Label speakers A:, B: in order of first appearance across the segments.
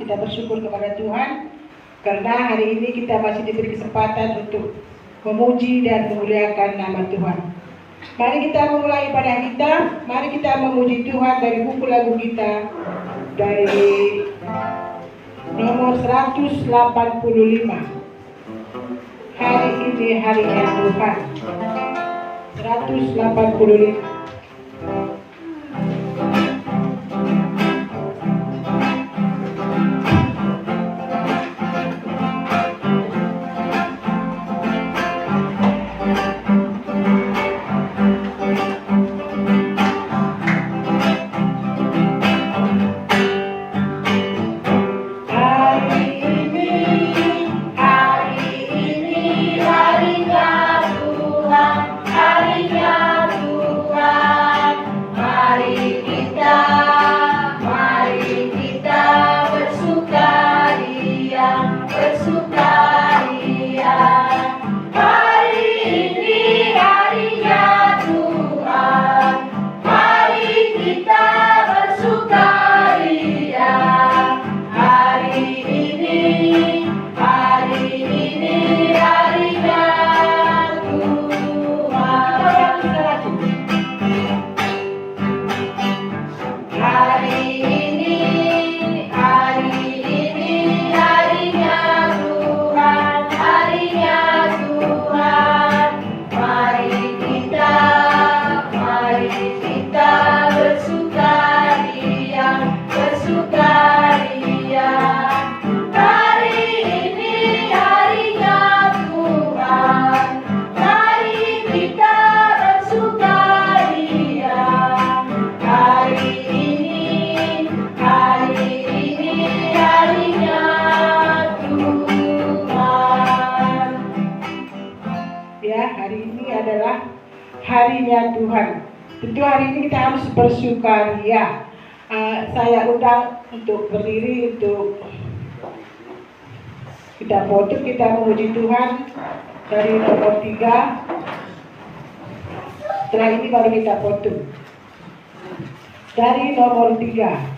A: kita bersyukur kepada Tuhan karena hari ini kita masih diberi kesempatan untuk memuji dan memuliakan nama Tuhan. Mari kita memulai ibadah kita, mari kita memuji Tuhan dari buku lagu kita dari nomor 185. Hari ini harinya Tuhan. 185. Harinya Tuhan. Tentu hari ini kita harus bersukaria. Saya undang untuk berdiri untuk kita foto, kita memuji Tuhan dari nomor 3. Setelah ini baru kita foto. Dari nomor 3.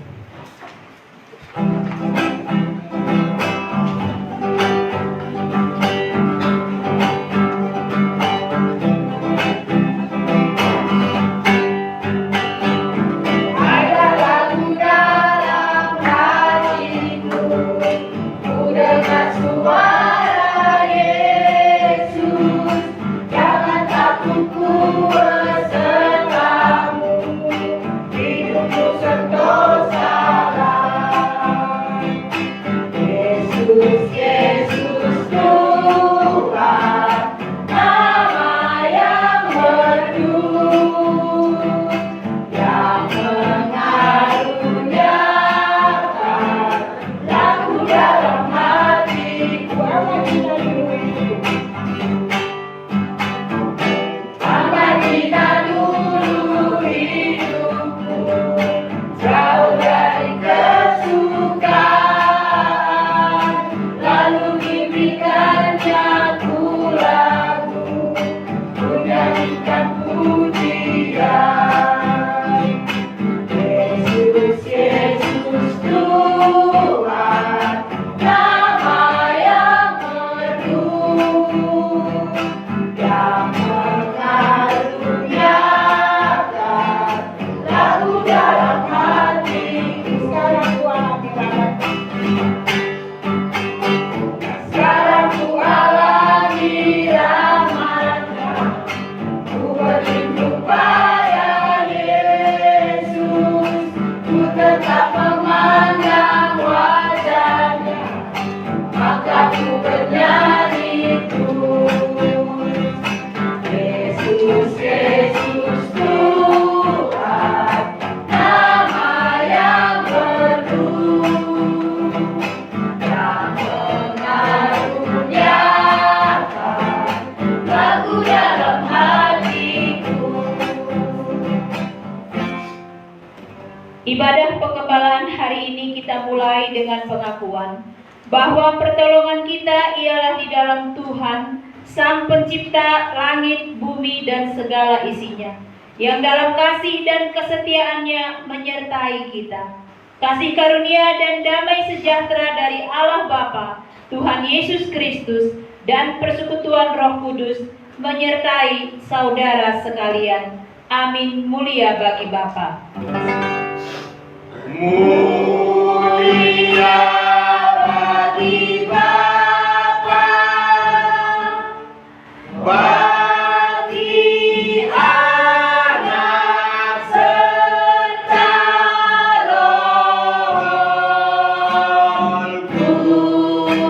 B: Ibadah pengembalaan hari ini kita mulai dengan pengakuan bahwa pertolongan kita ialah di dalam Tuhan, Sang Pencipta langit, bumi, dan segala isinya, yang dalam kasih dan kesetiaannya menyertai kita. Kasih karunia dan damai sejahtera dari Allah Bapa, Tuhan Yesus Kristus, dan persekutuan Roh Kudus menyertai saudara sekalian. Amin. Mulia bagi Bapa.
C: Mulia bagi Bapa, bagi Anak serta Roh Kudus,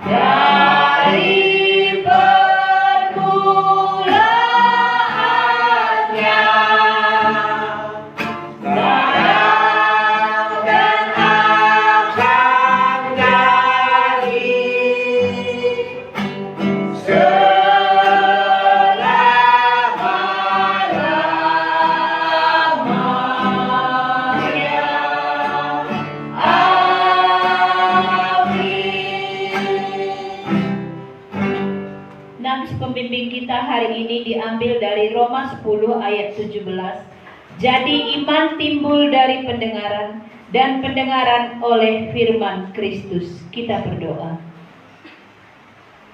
C: dari permulaannya sekarang dan akan jadi selama-lamanya. Amin.
B: Nats pembimbing kita hari ini diambil dari Roma 10 ayat 17. Jadi iman timbul dari pendengaran, dan pendengaran oleh firman Kristus. Kita berdoa.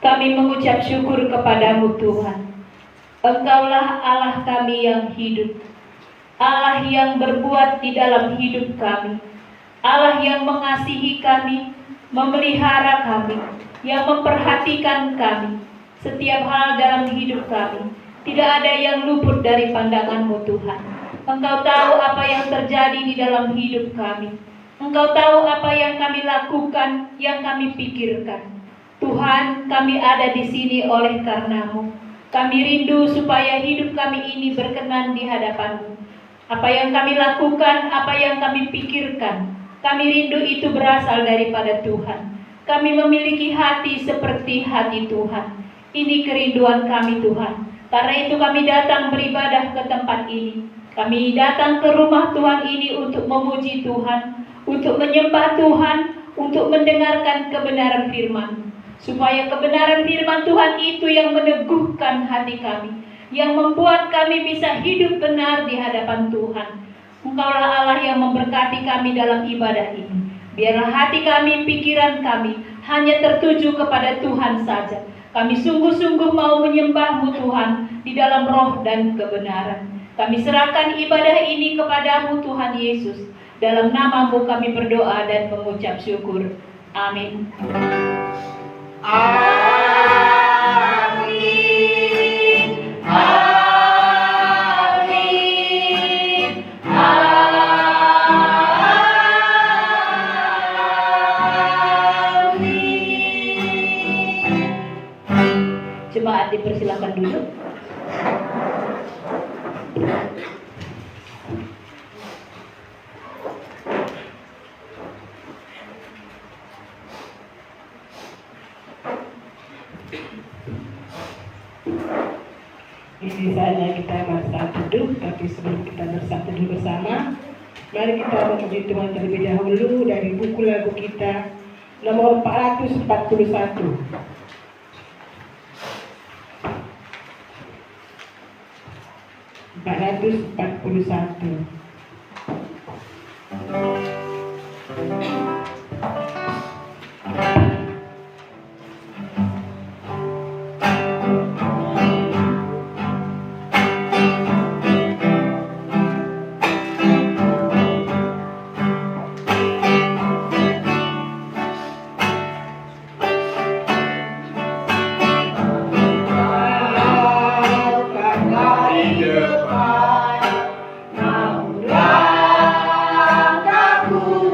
B: Kami mengucap syukur kepadamu Tuhan. Engkaulah Allah kami yang hidup, Allah yang berbuat di dalam hidup kami, Allah yang mengasihi kami, memelihara kami, yang memperhatikan kami. Setiap hal dalam hidup kami, tidak ada yang luput dari pandangan-Mu Tuhan. Engkau tahu apa yang terjadi di dalam hidup kami. Engkau tahu apa yang kami lakukan, yang kami pikirkan. Tuhan, kami ada di sini oleh karena-Mu. Kami rindu supaya hidup kami ini berkenan di hadapan-Mu. Apa yang kami lakukan, apa yang kami pikirkan, kami rindu itu berasal daripada Tuhan. Kami memiliki hati seperti hati Tuhan. Ini kerinduan kami Tuhan. Karena itu kami datang beribadah ke tempat ini. Kami datang ke rumah Tuhan ini untuk memuji Tuhan, untuk menyembah Tuhan, untuk mendengarkan kebenaran firman. Supaya kebenaran firman Tuhan itu yang meneguhkan hati kami, yang membuat kami bisa hidup benar di hadapan Tuhan. Engkaulah Allah yang memberkati kami dalam ibadah ini. Biarlah hati kami, pikiran kami hanya tertuju kepada Tuhan saja. Kami sungguh-sungguh mau menyembah-Mu Tuhan di dalam roh dan kebenaran. Kami serahkan ibadah ini kepada-Mu Tuhan Yesus. Dalam nama-Mu kami berdoa dan mengucap syukur. Amin.
C: Amin. Amin. Amin.
B: Jemaat dipersilakan duduk.
A: Ini saatnya kita bersaat teduh, tapi sebelum kita bersaat teduh bersama, mari kita memuji Tuhan terlebih dahulu dari buku lagu kita nomor 441. 441.
C: Depan, namun langkahku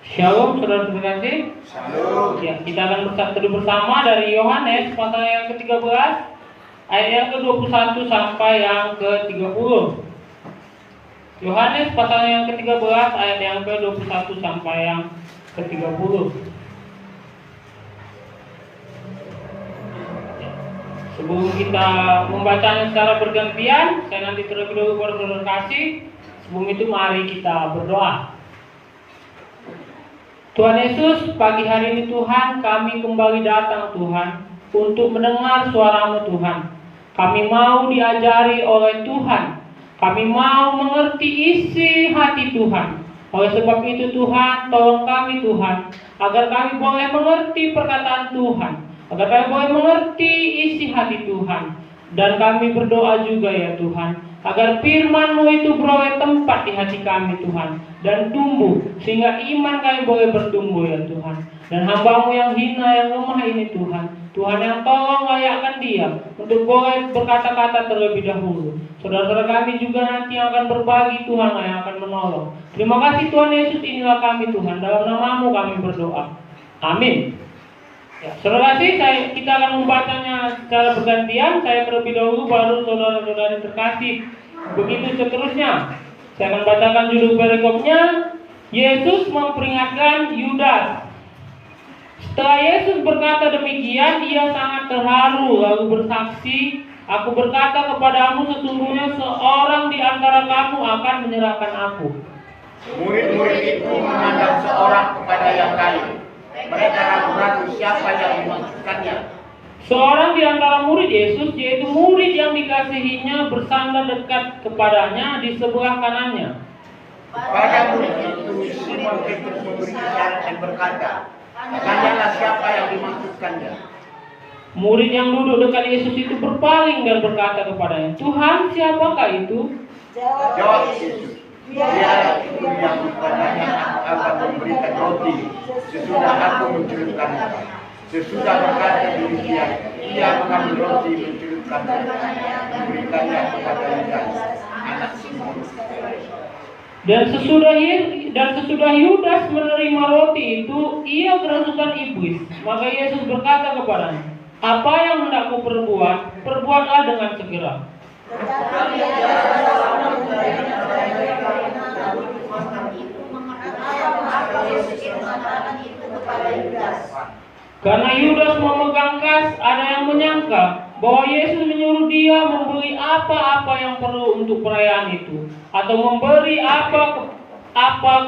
D: Shalom, saudara-saudara kasih.
C: Shalom.
D: Ya, kita akan teduh bersama dari Yohanes pasal yang ke-13 ayat yang ke-21 sampai yang ke-30. Yohanes pasal yang ke-13 ayat yang ke-21 sampai yang ke-30. Sebelum kita membacanya secara bergantian, saya nanti terlebih dahulu kepada saudara kasih. Sebelum itu mari kita berdoa. Tuhan Yesus, pagi hari ini Tuhan, kami kembali datang Tuhan untuk mendengar suara-Mu Tuhan. Kami mau diajari oleh Tuhan. Kami mau mengerti isi hati Tuhan. Oleh sebab itu Tuhan, tolong kami Tuhan, agar kami boleh mengerti perkataan Tuhan, agar kami boleh mengerti isi hati Tuhan. Dan kami berdoa juga ya Tuhan, agar firman-Mu itu beroleh tempat di hati kami Tuhan, dan tumbuh, sehingga iman kami boleh bertumbuh ya Tuhan. Dan hamba-Mu yang hina, yang lemah ini Tuhan, Tuhan yang tolong layakkan dia untuk boleh berkata-kata terlebih dahulu. Saudara-saudara kami juga nanti yang akan berbagi Tuhan, yang akan menolong. Terima kasih Tuhan Yesus, inilah kami Tuhan, dalam nama-Mu kami berdoa. Amin. Ya, saudara kasih, kita akan membacanya secara bergantian. Saya terlebih dahulu, baru saudara-saudara terkasih. Begitu seterusnya. Saya akan bacakan judul perikopnya. Yesus memperingatkan Yudas. Setelah Yesus berkata demikian, ia sangat terharu lalu bersaksi, "Aku berkata kepadamu, sesungguhnya seorang di antara kamu akan menyerahkan aku."
C: Murid-murid itu memandang seorang kepada yang lain. Mereka ragu-ragu siapa yang dimaksudkannya.
D: Seorang di antara murid Yesus, yaitu murid yang dikasihinya, bersandar dekat kepadanya di sebelah kanannya.
C: Pada murid itu Simon Petrus memberi isyarat dan berkata, "Tanyalah siapa yang dimaksudkannya."
D: Murid yang duduk dekat Yesus itu berpaling dan berkata kepadanya, "Tuhan, siapakah itu?"
C: Jawab Yesus, "Dia itu yang kepadanya aku akan memberikan roti sesudah aku mencelupkannya." Sesudah berkata demikian, ia mengambil roti, mencelupkannya, memberikannya kepada Yudas, anak Simon.
D: Dan sesudah Yudas menerima roti itu, ia kerasukan iblis. Maka Yesus berkata kepadanya, "Apa yang hendak ku perbuat, perbuatlah dengan segera." Karena Yudas memegang kas, ada yang menyangka bahwa Yesus menyuruh dia membeli apa-apa yang perlu untuk perayaan itu, atau memberi apa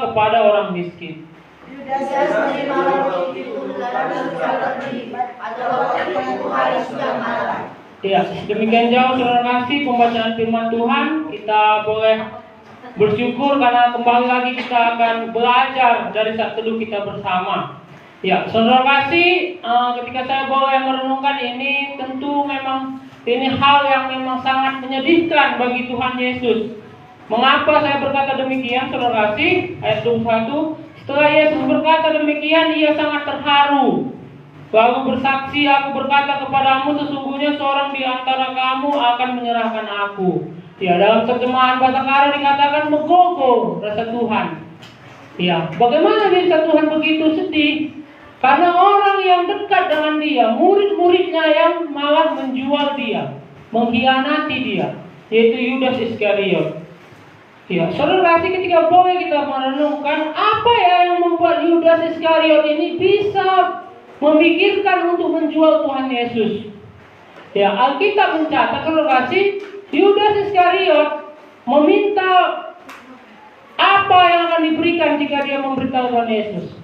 D: kepada orang miskin.
E: Yudas menerima roti itu lalu pergi pada waktu itu hari sudah malam.
D: Ya, demikian jauh saudara kasih pembacaan firman Tuhan. Kita boleh bersyukur karena kembali lagi kita akan belajar dari saat teduh kita bersama. Ya, saudara kasih, ketika saya boleh merenungkan ini, tentu memang ini hal yang memang sangat menyedihkan bagi Tuhan Yesus. Mengapa saya berkata demikian, saudara kasih? Ayat 21, setelah Yesus berkata demikian, ia sangat terharu. Lalu bersaksi, "Aku berkata kepadamu, sesungguhnya seorang di antara kamu akan menyerahkan aku." Ya, dalam terjemahan bahasa Karo dikatakan megogo rasa Tuhan. Ya, bagaimana bisa Tuhan begitu sedih? Karena orang yang dekat dengan dia, murid-muridnya yang malah menjual dia, mengkhianati dia, yaitu Yudas Iskariot. Ya, saudara kasih, ketika boleh kita merenungkan apa ya yang membuat Yudas Iskariot ini bisa memikirkan untuk menjual Tuhan Yesus. Ya, Alkitab mencatat, saudara kasih, Yudas Iskariot meminta apa yang akan diberikan jika dia memberitahu Tuhan Yesus.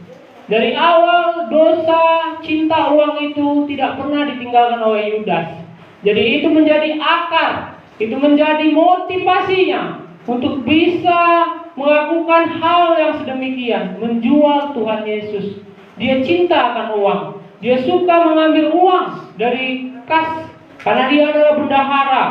D: Dari awal dosa cinta uang itu tidak pernah ditinggalkan oleh Yudas. Jadi itu menjadi akar, itu menjadi motivasinya untuk bisa melakukan hal yang sedemikian, menjual Tuhan Yesus. Dia cinta akan uang, dia suka mengambil uang dari kas karena dia adalah bendahara.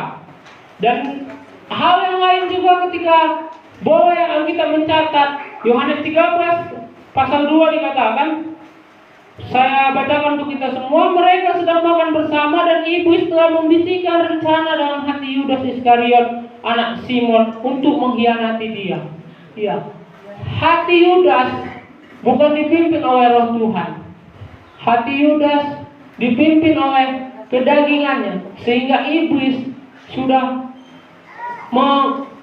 D: Dan hal yang lain juga ketika boleh Alkitab mencatat, Yohanes 13 pasal 2 dikatakan, saya bacakan untuk kita semua, mereka sedang makan bersama dan iblis telah membisikkan rencana dalam hati Yudas Iskariot, anak Simon, untuk mengkhianati dia. Ya, hati Yudas bukan dipimpin oleh Roh Tuhan. Hati Yudas dipimpin oleh kedagingannya, sehingga iblis sudah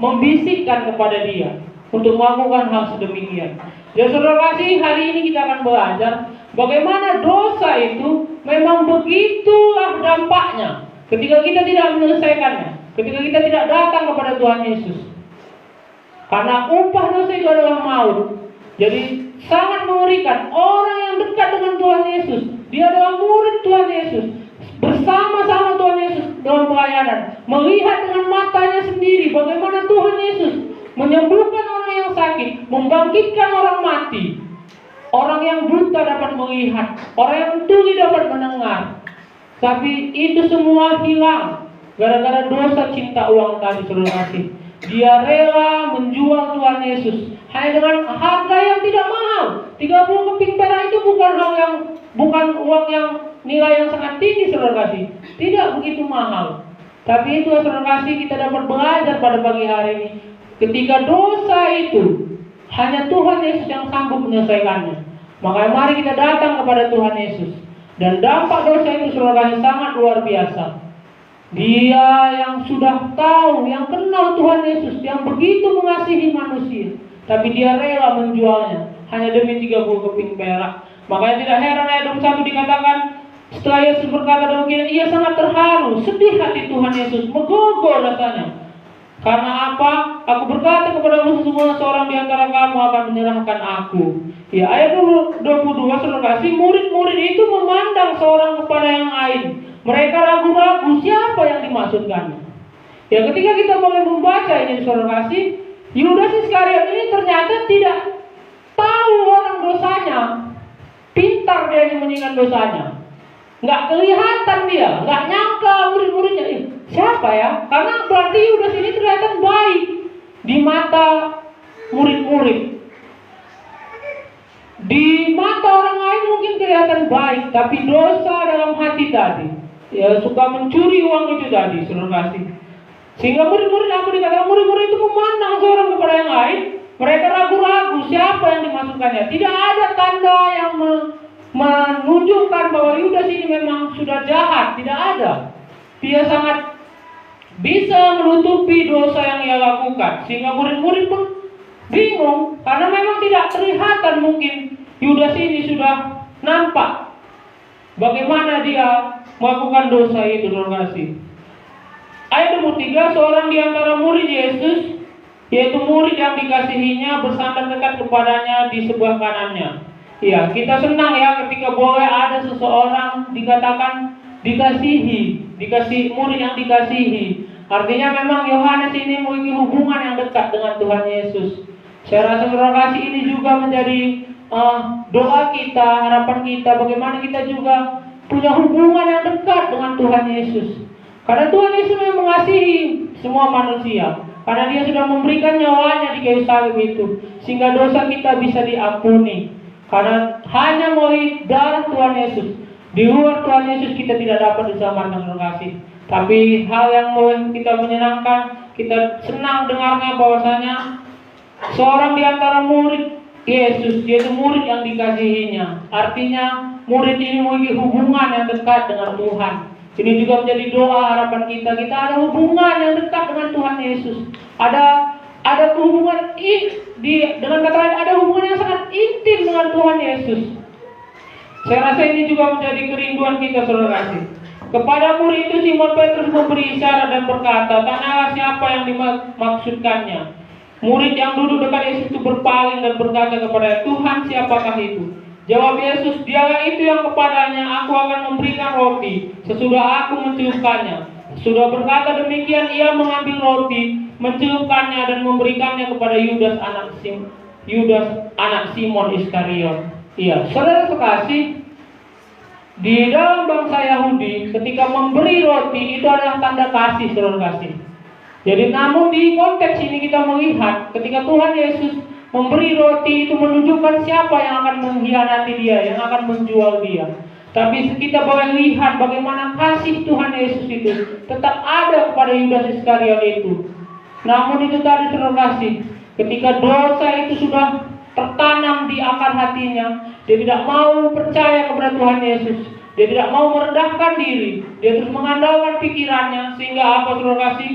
D: membisikkan kepada dia untuk melakukan hal sedemikian. Ya saudara kasih, hari ini kita akan belajar bagaimana dosa itu memang begitulah dampaknya ketika kita tidak menyelesaikannya, ketika kita tidak datang kepada Tuhan Yesus. Karena upah dosa itu adalah maut. Jadi sangat mengerikan. Orang yang dekat dengan Tuhan Yesus, dia adalah murid Tuhan Yesus, bersama-sama Tuhan Yesus dalam pelayanan, melihat dengan matanya sendiri bagaimana Tuhan Yesus menyembuhkan orang yang sakit, membangkitkan orang mati, orang yang buta dapat melihat, orang yang tuli dapat mendengar. Tapi itu semua hilang gara-gara dosa cinta uang tadi, saudara kasih. Dia rela menjual Tuhan Yesus hanya dengan harga yang tidak mahal. 30 keping perak itu bukan uang yang nilai yang sangat tinggi, saudara kasih. Tidak begitu mahal. Tapi itu, saudara kasih, kita dapat belajar pada pagi hari ini. Ketika dosa itu hanya Tuhan Yesus yang sanggup menyelesaikannya. Maka mari kita datang kepada Tuhan Yesus. Dan dampak dosa itu, saudara kasih, sangat luar biasa. Dia yang sudah tahu, yang kenal Tuhan Yesus, yang begitu mengasihi manusia, tapi dia rela menjualnya hanya demi 30 keping perak. Makanya tidak heran ayat 21 dikatakan, setelah Yesus berkata demikian, ia sangat terharu, sedih hati Tuhan Yesus, megogol rasanya. Karena apa? Aku berkata kepadamu, sesungguhnya seorang di antara kamu akan menyerahkan aku. Ya, ayat 22, saudara kasih, murid-murid itu memandang seorang kepada yang lain. Mereka ragu-ragu siapa yang dimaksudkannya. Ya, ketika kita mulai membaca ini, saudara kasih, Yudas Iskariot ini ternyata tidak tahu orang dosanya. Pintar dia menyembunyikan dosanya. Nggak kelihatan dia, nggak nyangka murid-muridnya. Siapa ya? Karena berarti Yudas ini ternyata baik di mata murid-murid. Di mata orang lain mungkin kelihatan baik, tapi dosa dalam hati tadi, ya suka mencuri uang itu tadi, saudara kasih. Sehingga murid-murid, aku dikatakan murid-murid itu memandang seorang kepada yang lain. Mereka ragu-ragu siapa yang dimasukkannya. Tidak ada tanda yang menunjukkan bahwa Yudas ini memang sudah jahat. Tidak ada. Dia sangat bisa menutupi dosa yang ia lakukan. Sehingga murid-murid pun bingung, karena memang tidak kelihatan mungkin Yudas ini sudah nampak bagaimana dia melakukan dosa itu, saudara kasih. Ayat 23, seorang di antara murid Yesus, yaitu murid yang dikasihinya, bersandar dekat kepadanya di sebelah kanannya. Ya, kita senang ya ketika boleh ada seseorang dikatakan dikasih murid yang dikasihi. Artinya memang Yohanes ini memiliki hubungan yang dekat dengan Tuhan Yesus. Saya rasa, saudara kasih, ini juga menjadi doa kita, harapan kita, bagaimana kita juga punya hubungan yang dekat dengan Tuhan Yesus. Karena Tuhan Yesus memang mengasihi semua manusia, karena dia sudah memberikan nyawanya di kayu salib itu, sehingga dosa kita bisa diampuni. Karena hanya melalui darah Tuhan Yesus, di luar Tuhan Yesus kita tidak dapat diselamatkan, saudara kasih. Tapi hal yang kita menyenangkan, kita senang dengarnya bahwasanya seorang di antara murid Yesus, yaitu murid yang dikasihinya. Artinya murid ini memiliki hubungan yang dekat dengan Tuhan. Ini juga menjadi doa harapan kita. Kita ada hubungan yang dekat dengan Tuhan Yesus. Ada hubungan dengan kata lain, ada hubungan yang sangat intim dengan Tuhan Yesus. Saya rasa ini juga menjadi kerinduan kita, saudara kasih. Kepada murid itu Simon Petrus memberi isyarat dan berkata, "Tanyalah siapa yang dimaksudkannya." Murid yang duduk dekat Yesus itu berpaling dan berkata kepada Tuhan, "Siapakah itu?" Jawab Yesus, "Dialah itu yang kepadanya aku akan memberikan roti sesudah aku menciupkannya." Sudah berkata demikian, ia mengambil roti, menciupkannya dan memberikannya kepada Yudas anak Simon Iskariot. Iya, saudara sekasih, di dalam bangsa Yahudi ketika memberi roti itu adalah tanda kasih, saudara kasih. Jadi namun di konteks ini kita melihat ketika Tuhan Yesus memberi roti itu menunjukkan siapa yang akan mengkhianati dia, yang akan menjual dia. Tapi kita boleh lihat bagaimana kasih Tuhan Yesus itu tetap ada kepada Yudas Iskariot itu. Namun itu tadi, saudara kasih, ketika dosa itu sudah tertanam di akar hatinya, hatinya, dia tidak mau percaya kepada Tuhan Yesus. Dia tidak mau merendahkan diri. Dia terus mengandalkan pikirannya. Sehingga apa, saudara kasih?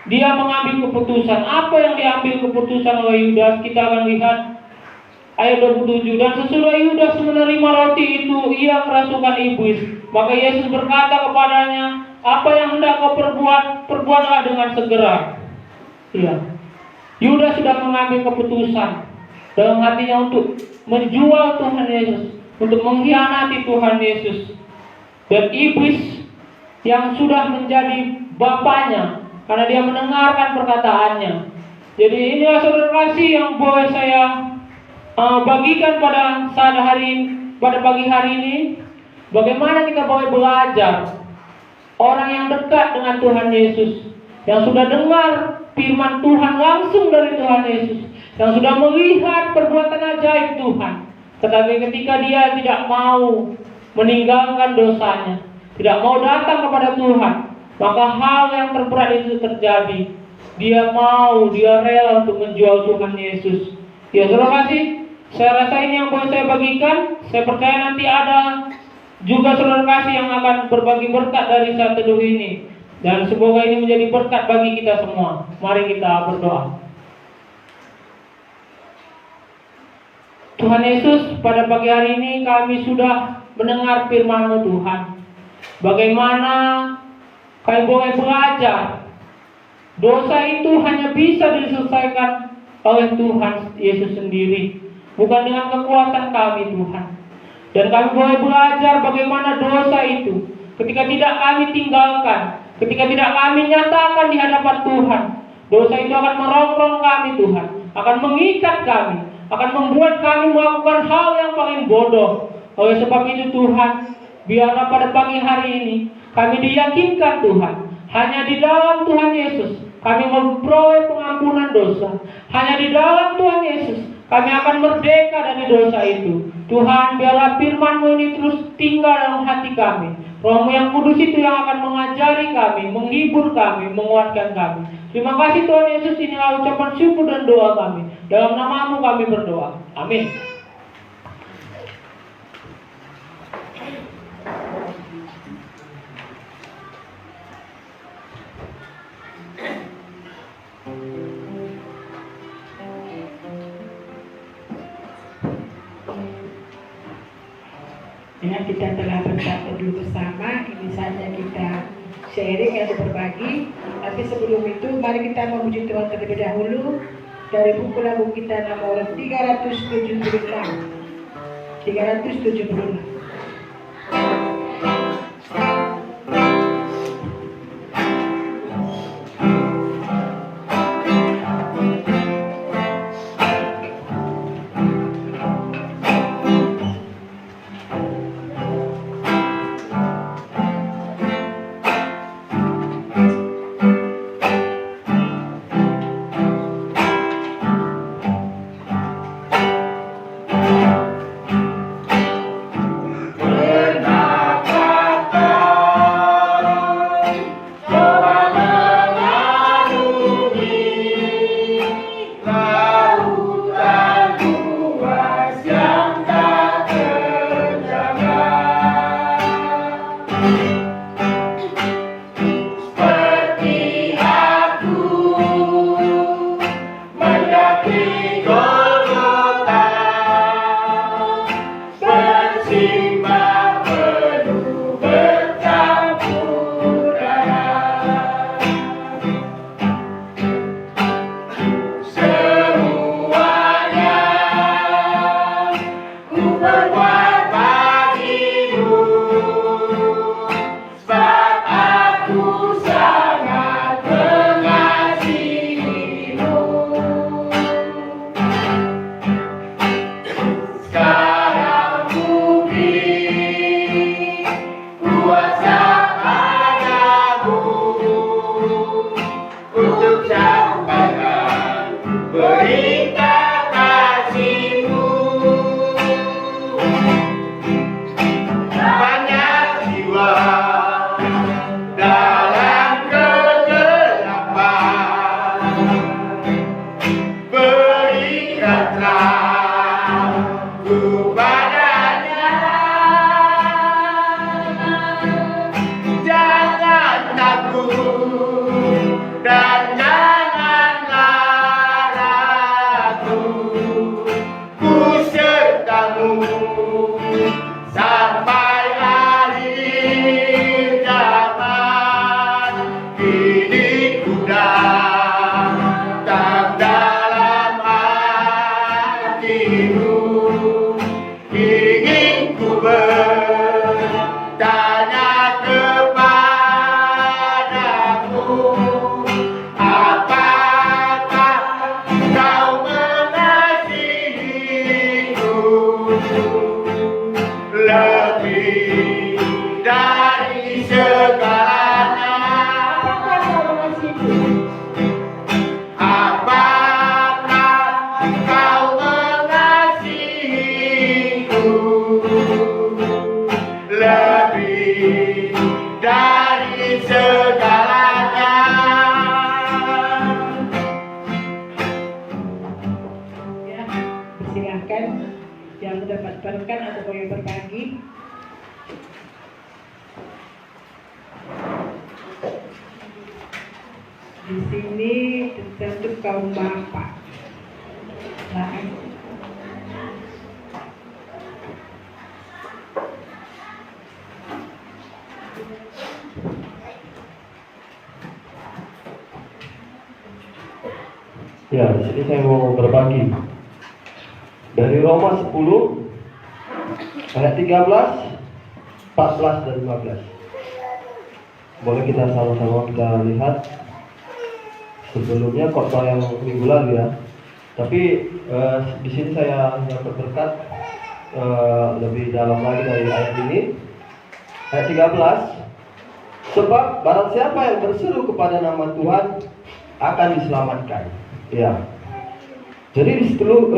D: Dia mengambil keputusan. Apa yang diambil keputusan oleh Yudas? Kita akan lihat ayat 27. Dan sesudah Yudas menerima roti itu, ia kerasukan iblis. Maka Yesus berkata kepadanya, apa yang hendak kau perbuat, perbuatlah dengan segera. Iya. Yudas sudah mengambil keputusan dalam hatinya untuk menjual Tuhan Yesus, untuk mengkhianati Tuhan Yesus. Dan iblis yang sudah menjadi bapaknya, karena dia mendengarkan perkataannya. Jadi inilah saudara kasih yang boleh saya bagikan pada pada pagi hari ini. Bagaimana kita boleh belajar orang yang dekat dengan Tuhan Yesus, yang sudah dengar firman Tuhan langsung dari Tuhan Yesus, yang sudah melihat perbuatan ajaib Tuhan. Tetapi ketika dia tidak mau meninggalkan dosanya, tidak mau datang kepada Tuhan, maka hal yang terberat itu terjadi. Dia rela untuk menjual Tuhan Yesus. Ya, saudara kasih, saya rasa ini yang boleh saya bagikan. Saya percaya nanti ada juga saudara kasih yang akan berbagi berkat dari saat teduh ini. Dan semoga ini menjadi berkat bagi kita semua. Mari kita berdoa. Tuhan Yesus, pada pagi hari ini kami sudah mendengar firman-Mu Tuhan. Bagaimana kami boleh belajar dosa itu hanya bisa diselesaikan oleh Tuhan Yesus sendiri, bukan dengan kekuatan kami, Tuhan. Dan kami boleh belajar bagaimana dosa itu ketika tidak kami tinggalkan, ketika tidak kami nyatakan di hadapan Tuhan, dosa itu akan merongrong kami, Tuhan, akan mengikat kami, akan membuat kami melakukan hal yang paling bodoh. Oleh sebab itu Tuhan, biarlah pada pagi hari ini kami diyakinkan Tuhan, hanya di dalam Tuhan Yesus kami memperoleh pengampunan dosa. Hanya di dalam Tuhan Yesus kami akan merdeka dari dosa itu. Tuhan, biarlah firman-Mu ini terus tinggal dalam hati kami. Roh-Mu yang kudus itu yang akan mengajari kami, menghibur kami, menguatkan kami. Terima kasih Tuhan Yesus, inilah ucapan syukur dan doa kami. Dalam nama-Mu kami berdoa. Amin.
A: Dengan kita telah bersatu dulu bersama, ini saatnya kita sharing atau berbagi. Tapi sebelum itu, mari kita memuji Tuhan terlebih dahulu dari buku lagu kita nomor 376. 376.
C: padanya, jangan takut dan janganlah ragu, ku sertamu sampai akhir zaman. Kini ku datang dalam hatimu, ingin ku bertanya kepadamu, apakah kau mengasihiku lebih dari segalanya?
A: Apakah kau mengasihiku?
C: Apakah kau mengasihiku lebih dari segalanya?
A: Ya, persilahkan yang mendapat berkat atau yang berbagi. Di sini tentu kaum bapak. Nah,
F: Ya, di sini saya mau berbagi dari Roma 10 ayat 13, 14 dan 15. Boleh kita sama-sama kita lihat. Sebelumnya khotbah yang minggu lalu ya. Tapi di sini saya dapat berkat lebih dalam lagi dari ayat ini. Ayat 13. Sebab barang siapa yang berseru kepada nama Tuhan akan diselamatkan. Ya. Jadi di situ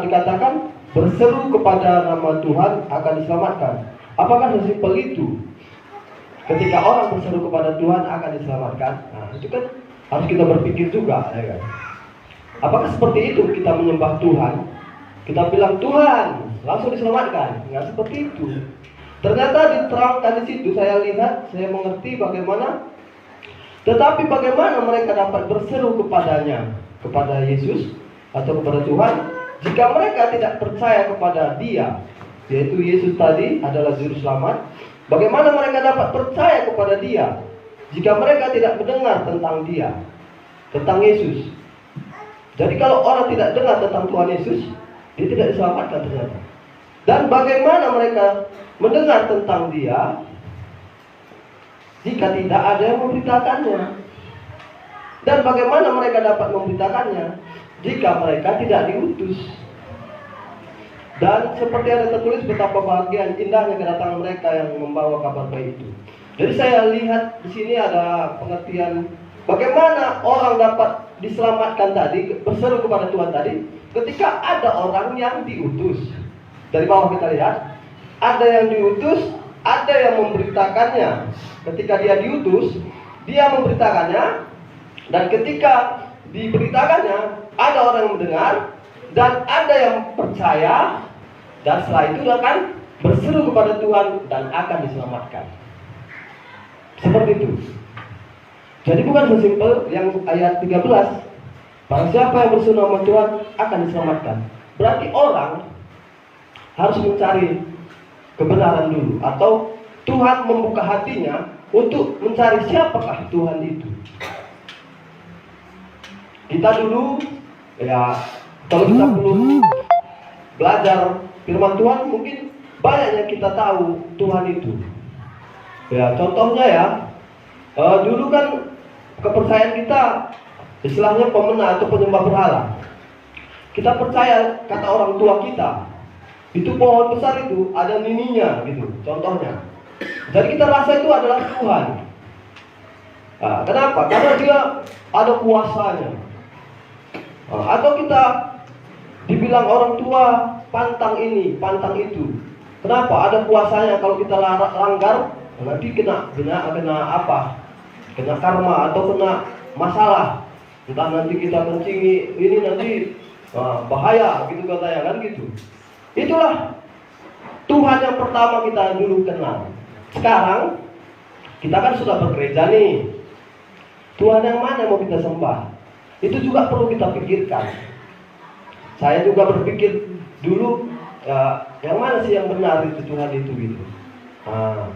F: dikatakan berseru kepada nama Tuhan akan diselamatkan. Apakah sesimpel itu? Ketika orang berseru kepada Tuhan akan diselamatkan. Nah, itu kan harus kita berpikir juga, ya kan? Apakah seperti itu kita menyembah Tuhan? Kita bilang Tuhan, langsung diselamatkan? Nggak seperti itu. Ternyata diterangkan di situ, saya lihat, saya mengerti bagaimana. Tetapi bagaimana mereka dapat berseru kepadanya, kepada Yesus atau kepada Tuhan, jika mereka tidak percaya kepada Dia, yaitu Yesus tadi adalah juru selamat? Bagaimana mereka dapat percaya kepada Dia jika mereka tidak mendengar tentang Dia, tentang Yesus? Jadi kalau orang tidak dengar tentang Tuhan Yesus, dia tidak diselamatkan ternyata. Dan bagaimana mereka mendengar tentang Dia jika tidak ada yang memberitakannya? Dan bagaimana mereka dapat memberitakannya jika mereka tidak diutus? Dan seperti ada tertulis betapa bahagia indahnya kedatangan mereka yang membawa kabar baik itu. Jadi saya lihat di sini ada pengertian bagaimana orang dapat diselamatkan tadi, berseru kepada Tuhan tadi, ketika ada orang yang diutus. Dari bawah kita lihat, ada yang diutus, ada yang memberitakannya. Ketika dia diutus, dia memberitakannya, dan ketika diberitakannya, ada orang yang mendengar, dan ada yang percaya, dan setelah itu akan berseru kepada Tuhan dan akan diselamatkan. Seperti itu. Jadi bukan sesimpel yang ayat 13. Barang siapa yang berseru nama Tuhan akan diselamatkan. Berarti orang harus mencari kebenaran dulu, atau Tuhan membuka hatinya untuk mencari siapakah Tuhan itu. Kita dulu ya, kalau kita belum belajar firman Tuhan, mungkin banyak yang kita tahu Tuhan itu. Ya, contohnya ya, dulu kan kepercayaan kita istilahnya pemena atau penyembah berhala. Kita percaya kata orang tua kita, itu pohon besar itu ada nininya gitu, contohnya. Jadi kita rasa itu adalah Tuhan. Nah, kenapa? Karena dia ada kuasanya. Atau kita dibilang orang tua pantang ini, pantang itu. Kenapa? Ada kuasanya. Kalau kita langgar, nanti kena apa? Kena karma atau kena masalah. Entah nanti kita kencingi ini nanti bahaya gitu katanya kan gitu. Itulah Tuhan yang pertama kita dulu kenal. Sekarang kita kan sudah bergereja nih. Tuhan yang mana mau kita sembah? Itu juga perlu kita pikirkan. Saya juga berpikir dulu, yang mana sih yang benar itu Tuhan itu gitu. Nah,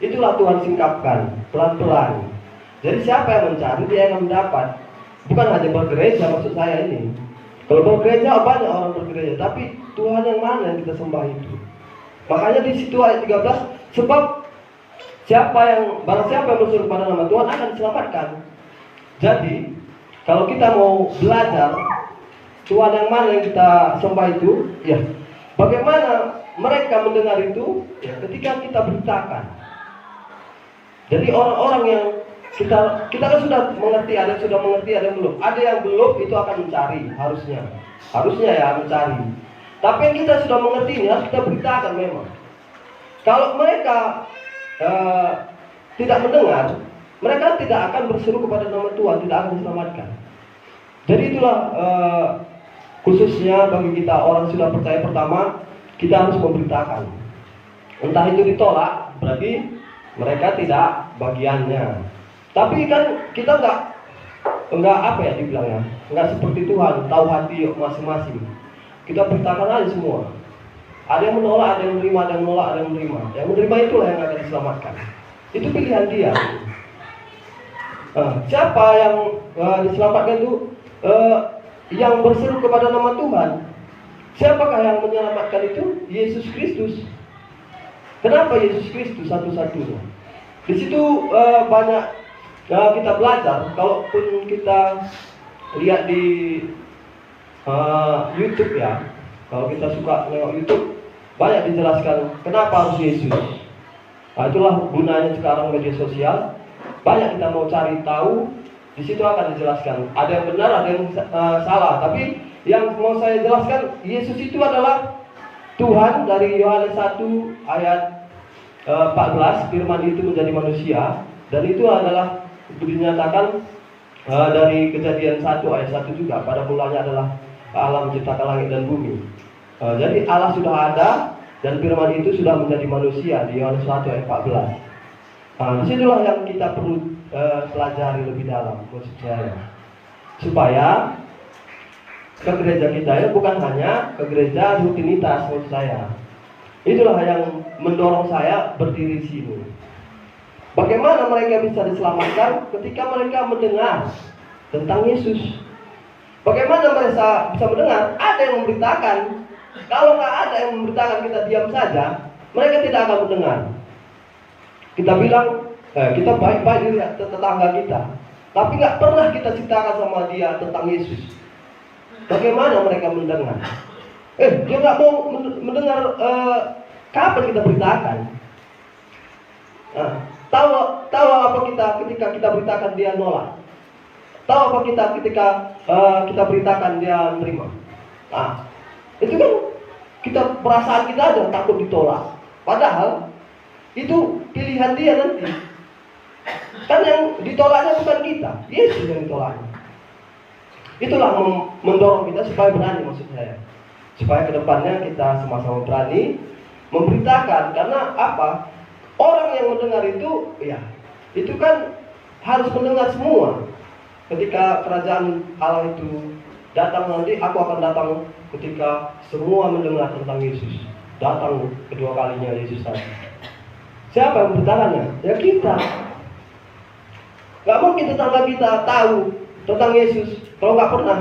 F: itulah Tuhan singkapkan pelan-pelan. Jadi siapa yang mencari dia yang mendapat. Bukan hanya bergereja maksud saya ini. Kalau bergereja banyak orang bergereja, tapi Tuhan yang mana yang kita sembah itu. Makanya di situ ayat 13, sebab barang siapa yang berseru kepada nama Tuhan akan diselamatkan. Jadi kalau kita mau belajar Tuhan yang mana yang kita sembah itu, ya bagaimana mereka mendengar itu, ya ketika kita beritakan. Jadi orang-orang yang kita kan sudah mengerti, ada yang sudah mengerti, ada yang belum. Ada yang belum itu akan mencari, harusnya ya mencari. Tapi yang kita sudah mengerti ini harus kita beritakan memang. Kalau mereka tidak mendengar, mereka tidak akan berseru kepada nama Tuhan, tidak akan diselamatkan. Jadi itulah khususnya bagi kita orang sudah percaya pertama, kita harus memberitakan. Entah itu ditolak, berarti mereka tidak bagiannya. Tapi kan kita enggak apa ya dibilangnya, enggak seperti Tuhan, tahu hati masing-masing. Kita beritakan aja semua. Ada yang menolak, ada yang menerima, ada yang menolak, ada yang menerima. Yang menerima itulah yang akan diselamatkan. Itu pilihan dia. Siapa yang diselamatkan itu? Yang berseru kepada nama Tuhan. Siapakah yang menyelamatkan itu? Yesus Kristus. Kenapa Yesus Kristus satu-satunya? Di situ banyak kita belajar. Kalaupun kita lihat di YouTube ya, kalau kita suka nengok YouTube, banyak dijelaskan kenapa harus Yesus. Itulah gunanya sekarang media sosial. Banyak kita mau cari tahu, di situ akan dijelaskan. Ada yang benar, ada yang salah. Tapi yang mau saya jelaskan, Yesus itu adalah Tuhan. Dari Yohanes 1 ayat 14, firman itu menjadi manusia. Dan itu adalah dinyatakan dari Kejadian 1 ayat 1 juga. Pada mulanya adalah Allah menciptakan langit dan bumi. Jadi Allah sudah ada dan firman itu sudah menjadi manusia di Yohanes 1 ayat 14. Disitulah yang kita perlu pelajari lebih dalam, maksud saya, supaya ke gereja kita ya bukan hanya ke gereja rutinitas, maksud saya. Itulah yang mendorong saya berdiri di sini. Bagaimana mereka bisa diselamatkan ketika mereka mendengar tentang Yesus? Bagaimana mereka bisa mendengar? Ada yang memberitakan. Kalau nggak ada yang memberitakan, kita diam saja, mereka tidak akan mendengar. Kita bilang, kita baik-baik lihat tetangga kita, tapi nggak pernah kita ceritakan sama dia tentang Yesus. Bagaimana mereka mendengar? Dia nggak mau mendengar. Kapan kita beritakan? Tahu apa kita ketika kita beritakan dia nolak? Tahu apa kita ketika kita beritakan dia menerima? Itu kan kita perasaan kita aja takut ditolak. Padahal itu pilihan dia nanti. Kan yang ditolaknya bukan kita, Yesus yang ditolaknya. Itulah mendorong kita supaya berani, maksud saya. Supaya kedepannya kita sama-sama berani memberitakan. Karena apa? Orang yang mendengar itu, ya, itu kan harus mendengar semua. Ketika kerajaan Allah itu datang nanti, aku akan datang ketika semua mendengar tentang Yesus. Datang kedua kalinya Yesus tadi. Siapa yang memberitakannya? Ya kita. Gak mungkin tetangga kita tahu tentang Yesus kalau gak pernah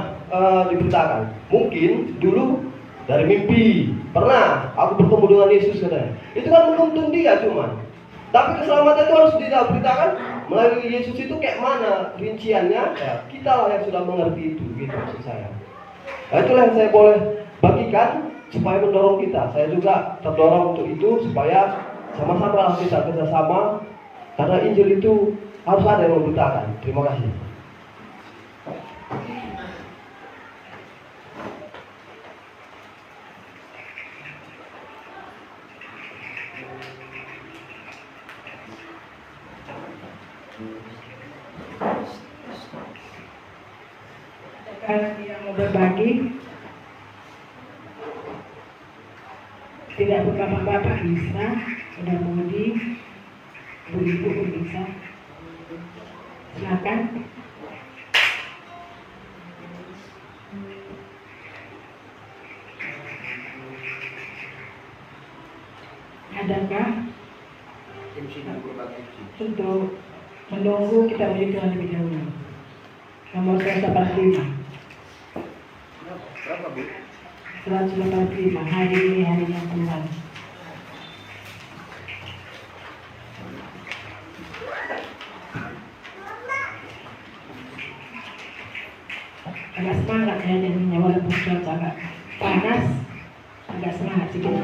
F: diberitakan. Mungkin dulu dari mimpi pernah aku bertemu dengan Yesus katanya. Itu kan menuntun dia cuman. Tapi keselamatan itu harus diberitakan melalui Yesus itu kayak mana rinciannya. Ya, kita lah yang sudah mengerti itu, gitu maksud saya. Nah, itulah yang saya boleh bagikan supaya mendorong kita. Saya juga terdorong untuk itu supaya sama-sama kita kerjasama. Karena Injil itu harus ada yang memberitakan. Terima kasih.
A: Yang mau berbagi. Tidak bapak-bapak bisa, udah Mudi, ibu-ibu pun bisa. Silakan. Adakah untuk menunggu kita lanjutkan lebih dahulu? Nomor 185.
C: Berapa, Bu?
A: 185. Hari ini harinya Tuhan. Agak semangat ya jadinya, walaupun cuaca agak panas, agak semangat sedikit.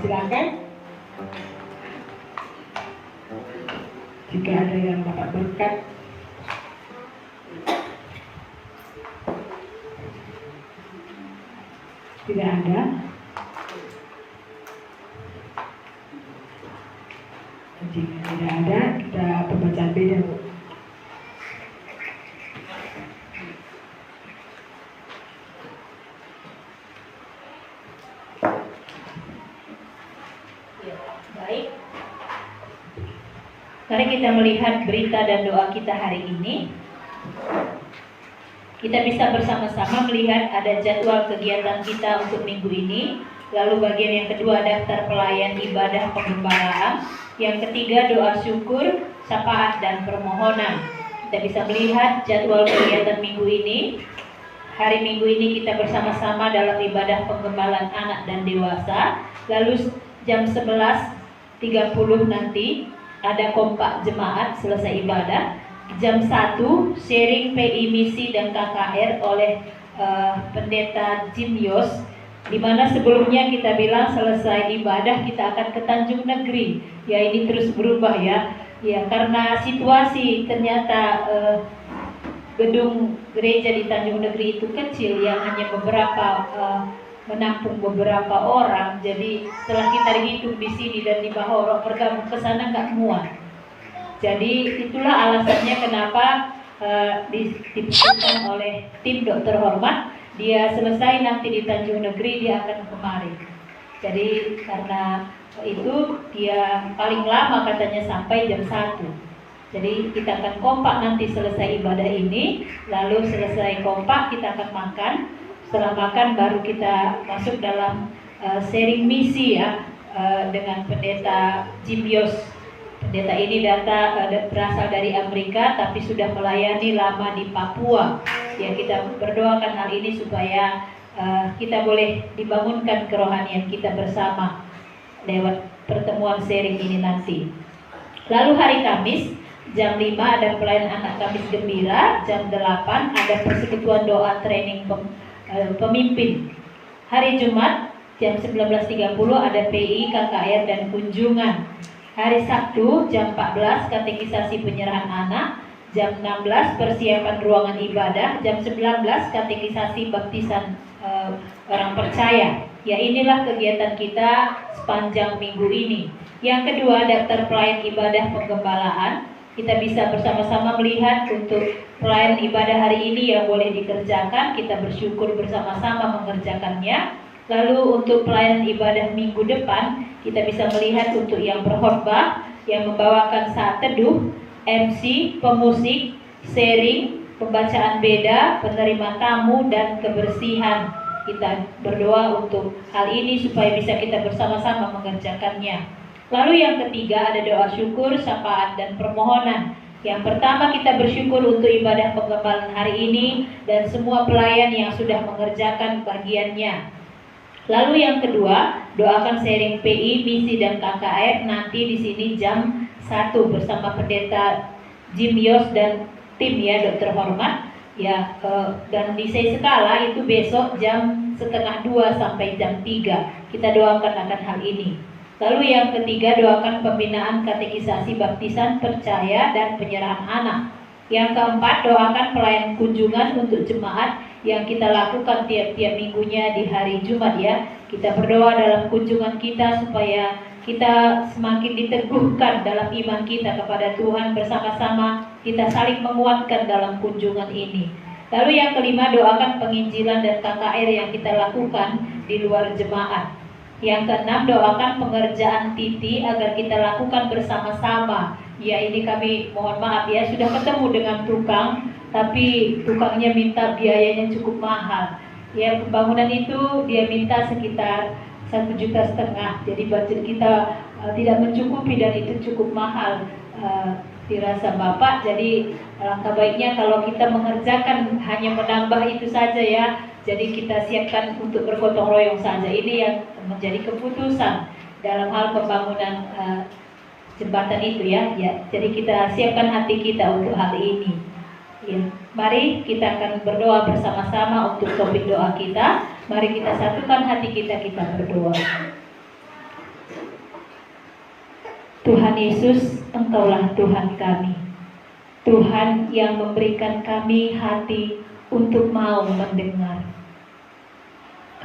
A: Silakan. Jika ada yang dapat berkat, tidak ada. Jika tidak ada, kita pembacaan beda, Bu.
B: Ya, baik. Mari kita melihat berita dan doa kita hari ini. Kita bisa bersama-sama melihat ada jadwal kegiatan kita untuk minggu ini. Lalu bagian yang kedua daftar pelayan ibadah pengembalaan. Yang ketiga doa syukur, syafaat dan permohonan. Kita bisa melihat jadwal kegiatan minggu ini. Hari Minggu ini kita bersama-sama dalam ibadah penggembalaan anak dan dewasa. Lalu jam 11.30 nanti ada kompak jemaat selesai ibadah. Jam 1 sharing PI misi dan KKR oleh pendeta Jim Yos, di mana sebelumnya kita bilang selesai ibadah kita akan ke Tanjung Negeri. Ya, ini terus berubah ya. Ya, karena situasi ternyata gedung gereja di Tanjung Negeri itu kecil, yang hanya beberapa menampung beberapa orang. Jadi setelah kita dihitung di sini dan di Bahoro bergabung ke sana nggak muat. Jadi itulah alasannya kenapa diputuskan oleh tim dokter hormat, dia selesai nanti di Tanjung Negeri dia akan kemari. Jadi karena itu dia paling lama katanya sampai jam 1. Jadi kita akan kompak nanti selesai ibadah ini, lalu selesai kompak kita akan makan. Setelah makan baru kita masuk dalam sharing misi ya dengan pendeta Jim Yos. Pendeta ini berasal dari Amerika tapi sudah melayani lama di Papua. Ya, kita berdoakan hal ini supaya kita boleh dibangunkan kerohanian kita bersama lewat pertemuan sharing ini nanti. Lalu hari Kamis jam 5 ada pelayanan anak Kamis Gembira, jam 8 ada persekutuan doa training pemimpin. Hari Jumat jam 19.30 ada PI, KKR dan kunjungan. Hari Sabtu jam 14 katekisasi penyerahan anak, jam 16 persiapan ruangan ibadah, jam 19 katekisasi baptisan orang percaya. Ya, inilah kegiatan kita sepanjang minggu ini. Yang kedua, daftar pelayan ibadah penggembalaan. Kita bisa bersama-sama melihat untuk pelayan ibadah hari ini yang boleh dikerjakan. Kita bersyukur bersama-sama mengerjakannya. Lalu untuk pelayanan ibadah minggu depan, kita bisa melihat untuk yang berkhotbah, yang membawakan saat teduh, MC, pemusik, sharing, pembacaan beda, penerima tamu, dan kebersihan. Kita berdoa untuk hal ini supaya bisa kita bersama-sama mengerjakannya. Lalu yang ketiga ada doa syukur, syafaat, dan permohonan. Yang pertama, kita bersyukur untuk ibadah penggembalaan hari ini dan semua pelayan yang sudah mengerjakan bagiannya. Lalu yang kedua, doakan sharing PI, misi dan KKR nanti di sini jam 1 bersama pendeta Jim Yos dan tim ya, dokter hormat. Ya, dan di skala itu besok jam 1:30 sampai jam 3. Kita doakan akan hal ini. Lalu yang ketiga, doakan pembinaan katekisasi baptisan percaya dan penyerahan anak. Yang keempat, doakan pelayan kunjungan untuk jemaat yang kita lakukan tiap-tiap minggunya di hari Jumat ya. Kita berdoa dalam kunjungan kita supaya kita semakin diteguhkan dalam iman kita kepada Tuhan, bersama-sama kita saling menguatkan dalam kunjungan ini. Lalu yang kelima, doakan penginjilan dan KKR yang kita lakukan di luar jemaat. Yang keenam, doakan pengerjaan Titi agar kita lakukan bersama-sama. Ya, ini kami mohon maaf ya, sudah ketemu dengan tukang, tapi tukangnya minta biayanya cukup mahal. Ya, pembangunan itu dia minta sekitar 1,5 juta. Jadi budget kita tidak mencukupi dan itu cukup mahal. Dirasa Bapak, jadi alangkah baiknya kalau kita mengerjakan hanya menambah itu saja ya. Jadi kita siapkan untuk bergotong royong saja. Ini yang menjadi keputusan dalam hal pembangunan jembatan itu ya. Jadi kita siapkan hati kita untuk hal ini. Ya. Mari kita akan berdoa bersama-sama untuk topik doa kita. Mari kita satukan hati kita berdoa. Tuhan Yesus, Engkaulah Tuhan kami. Tuhan yang memberikan kami hati untuk mau mendengar.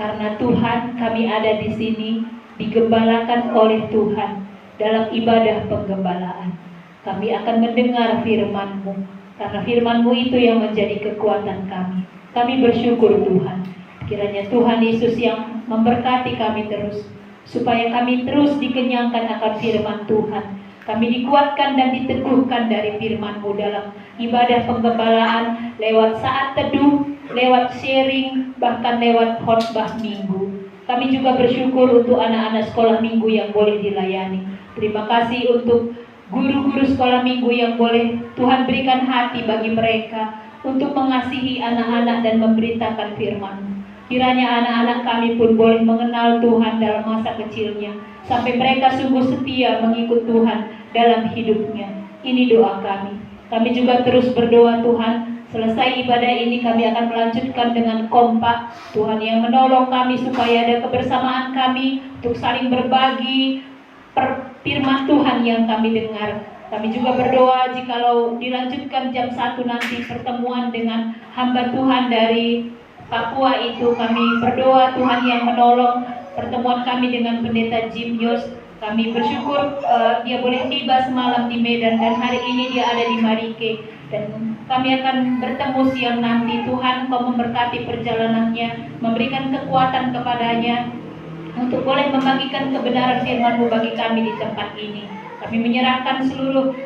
B: Karena Tuhan, kami ada di sini digembalakan oleh Tuhan dalam ibadah penggembalaan. Kami akan mendengar firman-Mu, karena firman-Mu itu yang menjadi kekuatan kami. Kami bersyukur Tuhan. Kiranya Tuhan Yesus yang memberkati kami terus, supaya kami terus dikenyangkan akan firman Tuhan. Kami dikuatkan dan diteguhkan dari firman-Mu dalam ibadah penggembalaan, lewat saat teduh, lewat sharing, bahkan lewat khotbah minggu. Kami juga bersyukur untuk anak-anak sekolah minggu yang boleh dilayani. Terima kasih untuk guru-guru sekolah minggu yang boleh Tuhan berikan hati bagi mereka untuk mengasihi anak-anak dan memberitakan firman-Mu. Kiranya anak-anak kami pun boleh mengenal Tuhan dalam masa kecilnya, sampai mereka sungguh setia mengikut Tuhan dalam hidupnya. Ini doa kami. Kami juga terus berdoa Tuhan, selesai ibadah ini kami akan melanjutkan dengan kompak. Tuhan yang menolong kami supaya ada kebersamaan kami untuk saling berbagi firman Tuhan yang kami dengar. Kami juga berdoa jikalau dilanjutkan jam 1 nanti pertemuan dengan hamba Tuhan dari Papua itu, kami berdoa Tuhan yang menolong pertemuan kami dengan pendeta Jim Yos. Kami bersyukur dia boleh tiba semalam di Medan dan hari ini dia ada di Marike. Dan kami akan bertemu siang nanti. Tuhan, Kau memberkati perjalanannya, memberikan kekuatan kepadanya untuk boleh membagikan kebenaran firman-Mu bagi kami di tempat ini. Kami menyerahkan seluruh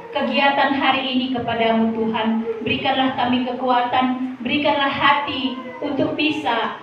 B: kegiatan hari ini kepadamu Tuhan. Berikanlah kami kekuatan, berikanlah hati untuk bisa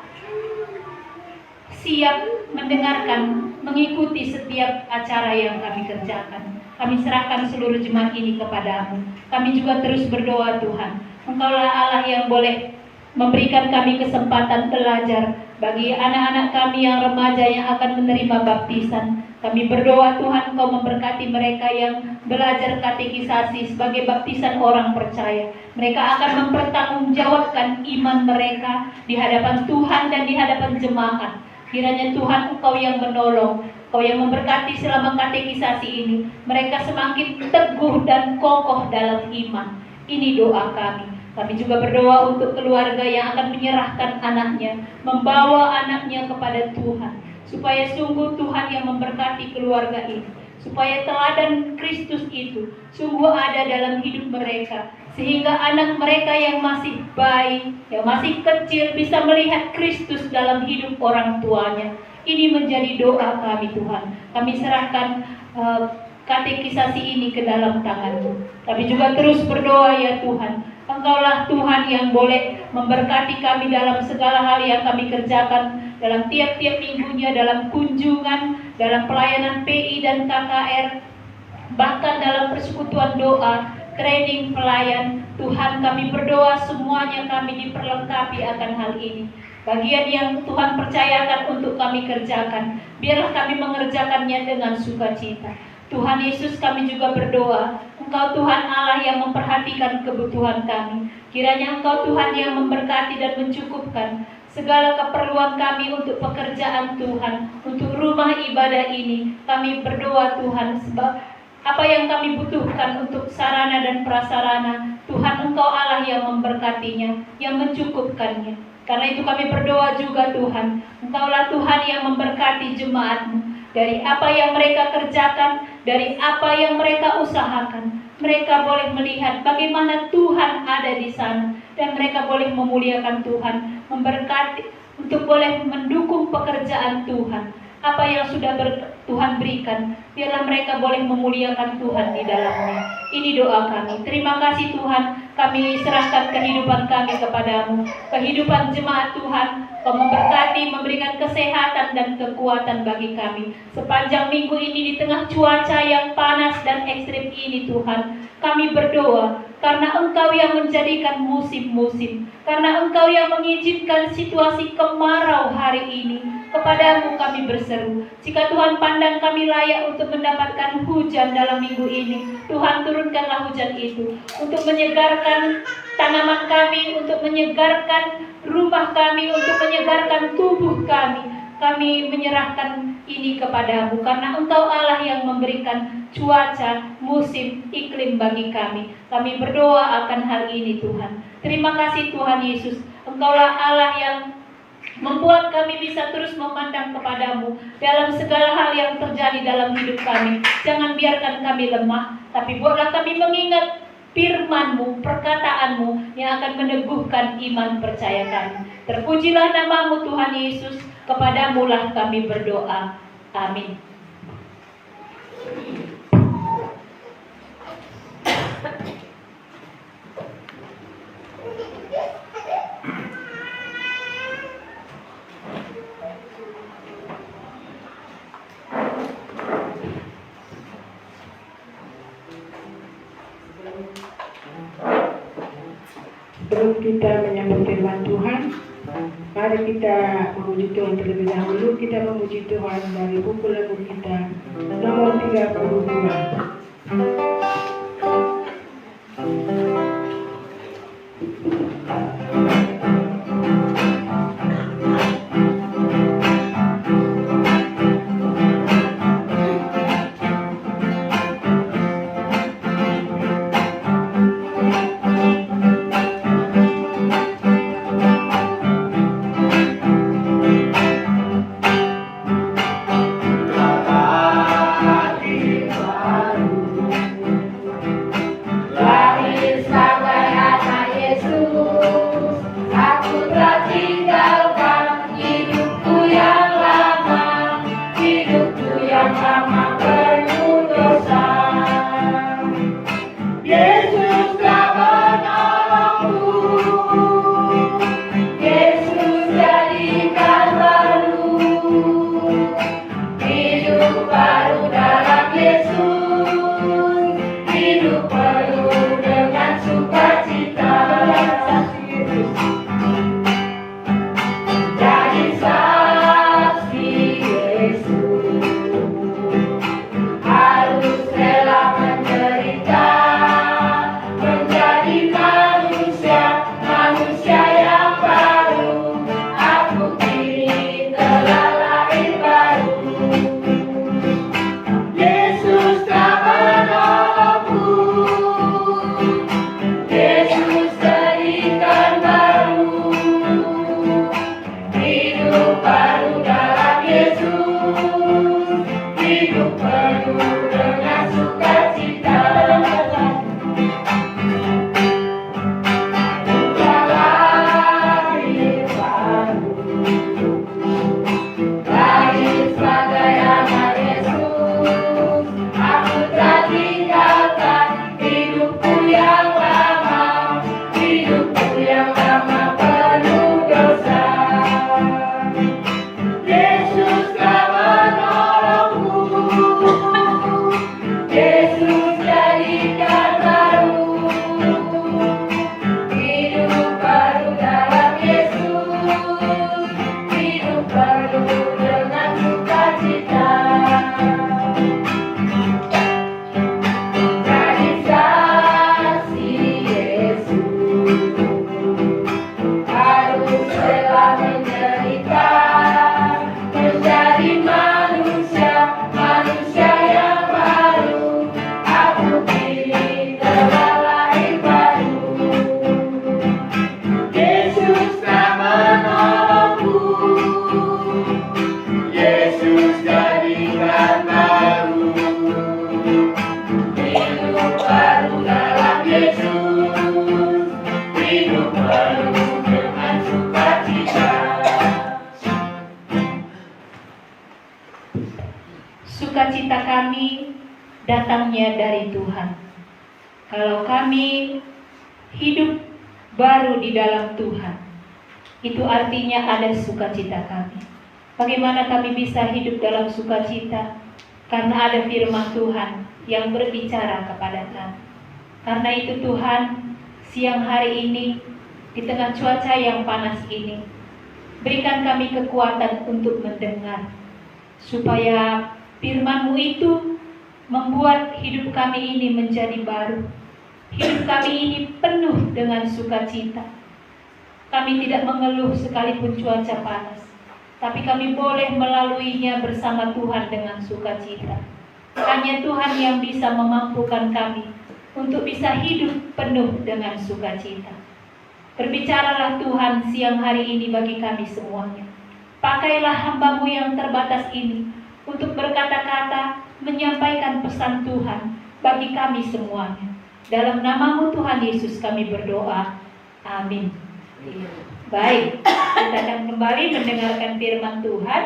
B: siap mendengarkan, mengikuti setiap acara yang kami kerjakan. Kami serahkan seluruh jemaat ini kepadamu. Kami juga terus berdoa Tuhan, Engkaulah Allah yang boleh memberikan kami kesempatan belajar bagi anak-anak kami yang remaja yang akan menerima baptisan. Kami berdoa Tuhan, Engkau memberkati mereka yang belajar katekisasi sebagai baptisan orang percaya. Mereka akan mempertanggungjawabkan iman mereka di hadapan Tuhan dan di hadapan jemaat. Kiranya Tuhan, Engkau yang menolong, Engkau yang memberkati selama katekisasi ini. Mereka semakin teguh dan kokoh dalam iman. Ini doa kami. Kami juga berdoa untuk keluarga yang akan menyerahkan anaknya, membawa anaknya kepada Tuhan, supaya sungguh Tuhan yang memberkati keluarga ini, supaya teladan Kristus itu sungguh ada dalam hidup mereka, sehingga anak mereka yang masih bayi, yang masih kecil bisa melihat Kristus dalam hidup orang tuanya. Ini menjadi doa kami Tuhan. Kami serahkan katekisasi ini ke dalam tangan-Mu. Kami juga terus berdoa ya Tuhan, Engkaulah Tuhan yang boleh memberkati kami dalam segala hal yang kami kerjakan dalam tiap-tiap minggunya, dalam kunjungan, dalam pelayanan PI dan KKR, bahkan dalam persekutuan doa. training pelayan. Tuhan, kami berdoa semuanya kami diperlengkapi akan hal ini. Bagian yang Tuhan percayakan untuk kami kerjakan, biarlah kami mengerjakannya dengan sukacita. Tuhan Yesus, kami juga berdoa, Engkau Tuhan Allah yang memperhatikan kebutuhan kami. Kiranya Engkau Tuhan yang memberkati dan mencukupkan segala keperluan kami untuk pekerjaan Tuhan, untuk rumah ibadah ini. Kami berdoa Tuhan, sebab apa yang kami butuhkan untuk sarana dan prasarana, Tuhan Engkau Allah yang memberkatinya, yang mencukupkannya. Karena itu kami berdoa juga Tuhan, Engkaulah Tuhan yang memberkati jemaat-Mu. Dari apa yang mereka kerjakan, dari apa yang mereka usahakan, mereka boleh melihat bagaimana Tuhan ada di sana. Dan mereka boleh memuliakan Tuhan, memberkati, untuk boleh mendukung pekerjaan Tuhan. Apa yang sudah Tuhan berikan, biarlah mereka boleh memuliakan Tuhan di dalamnya. Ini doa kami. Terima kasih Tuhan, kami serahkan kehidupan kami kepadamu. Kehidupan jemaat Tuhan, Kau memberkati, memberikan kesehatan dan kekuatan bagi kami. Sepanjang minggu ini di tengah cuaca yang panas dan ekstrim ini Tuhan, kami berdoa karena Engkau yang menjadikan musim-musim, karena Engkau yang mengizinkan situasi kemarau hari ini. Kepadamu kami berseru, jika Tuhan pandang kami layak untuk mendapatkan hujan dalam minggu ini, Tuhan turunkanlah hujan itu untuk menyegarkan tanaman kami, untuk menyegarkan rumah kami, untuk menyegarkan tubuh kami. Kami menyerahkan ini kepadamu, karena Engkau Allah yang memberikan cuaca, musim, iklim bagi kami. Kami berdoa akan hal ini Tuhan. Terima kasih Tuhan Yesus, Engkaulah Allah yang membuat kami bisa terus memandang kepadamu dalam segala hal yang terjadi dalam hidup kami. Jangan biarkan kami lemah, tapi buatlah kami mengingat firman-Mu, perkataan-Mu yang akan meneguhkan iman percaya kami. Terpujilah nama-Mu Tuhan Yesus, kepadamu lah kami berdoa. Amin.
A: Sebelum kita menyambut firman Tuhan, mari kita memuji Tuhan terlebih dahulu. Kita memuji Tuhan dari buku lagu kita nomor 32.
E: Lahir
B: kami datangnya dari Tuhan. Kalau kami hidup baru di dalam Tuhan, itu artinya ada sukacita kami. Bagaimana kami bisa hidup dalam sukacita? Karena ada firman Tuhan yang berbicara kepada kami. Karena itu Tuhan, siang hari ini, di tengah cuaca yang panas ini, berikan kami kekuatan untuk mendengar, supaya firman-Mu itu membuat hidup kami ini menjadi baru. Hidup kami ini penuh dengan sukacita. Kami tidak mengeluh sekalipun cuaca panas, tapi kami boleh melaluinya bersama Tuhan dengan sukacita. Hanya Tuhan yang bisa memampukan kami untuk bisa hidup penuh dengan sukacita. Berbicaralah Tuhan siang hari ini bagi kami semuanya. Pakailah hamba-Mu yang terbatas ini untuk berkata-kata, menyampaikan pesan Tuhan bagi kami semuanya. Dalam nama-Mu Tuhan Yesus kami berdoa. Amin. Baik, kita akan kembali mendengarkan firman Tuhan.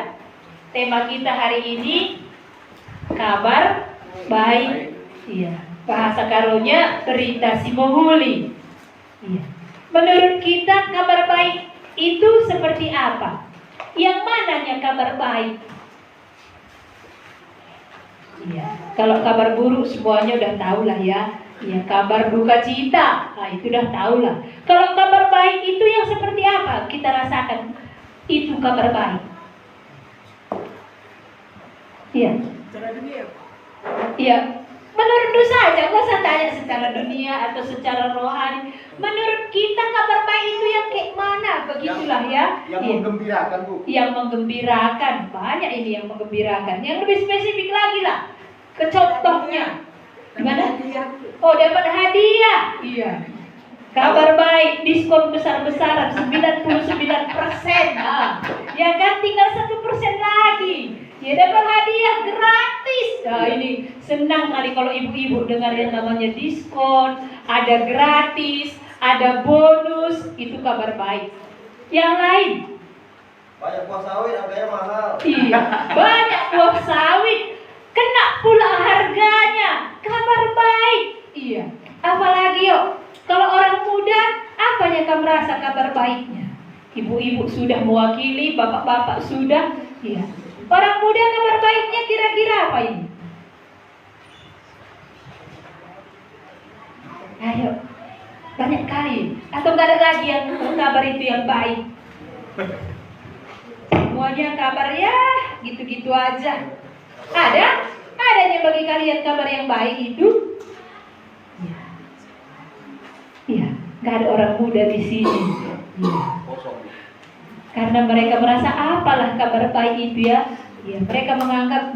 B: Tema kita hari ini kabar baik. Iya, bahasa karunya berita si Mohuli. Iya. Menurut kita kabar baik itu seperti apa? Yang mananya kabar baik? Iya, kalau kabar buruk semuanya udah tahu lah ya. Ya, kabar duka cita, nah itu udah tahu lah. Kalau kabar baik itu yang seperti apa? Kita rasakan itu kabar baik. Iya. Iya. Menurut saja, nggak usah tanya secara dunia atau secara rohani. Menurut kita kabar baik itu yang kayak mana? Begitulah ya.
C: Yang menggembirakan, Bu.
B: Yang menggembirakan, banyak ini yang menggembirakan. Yang lebih spesifik lagi lah, kecontohnya. Gimana? Oh, dapat hadiah. Iya. Kabar baik, diskon besar-besaran 99%. Nah, ya kan tinggal 1% lagi. Ya dapat hadiah gratis. Nah, ini senang kali kalau ibu-ibu dengar yang namanya diskon, ada gratis, ada bonus, itu kabar baik. Yang lain?
F: Banyak buah sawit harganya mahal.
B: Iya, banyak buah sawit. Kena pula harganya. Kabar baik. Iya. Apalagi yuk, kalau orang muda, apa yang kamu merasa kabar baiknya? Ibu-ibu sudah mewakili, bapak-bapak sudah. Iya. Orang muda kabar baiknya kira-kira apa ini? Ayo, banyak kali. Atau nggak ada lagi yang kabar itu yang baik? Semuanya kabar ya, gitu-gitu aja. Ada? Adanya bagi kalian kabar yang baik itu? Iya, nggak ada orang muda di sini. Ya. Karena mereka merasa apalah kabar baik itu ya. Ya, mereka menganggap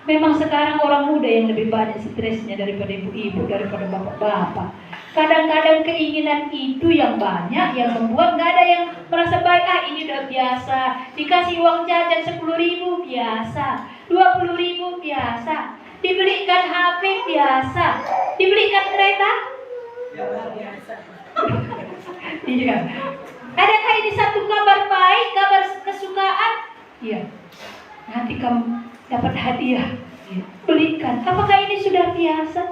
B: memang sekarang orang muda yang lebih banyak stresnya daripada ibu-ibu, daripada bapak-bapak. Kadang-kadang keinginan itu yang banyak yang membuat nggak ada yang merasa baik. Ah, ini udah biasa. Dikasih uang jajan 10.000 biasa, 20.000 biasa. Dibelikan HP biasa, dibelikan kereta biasa. Iya. Adakah ini satu kabar baik, kabar kesukaan? Iya. Nanti kamu dapat hadiah. Ya. Belikan. Apakah ini sudah biasa?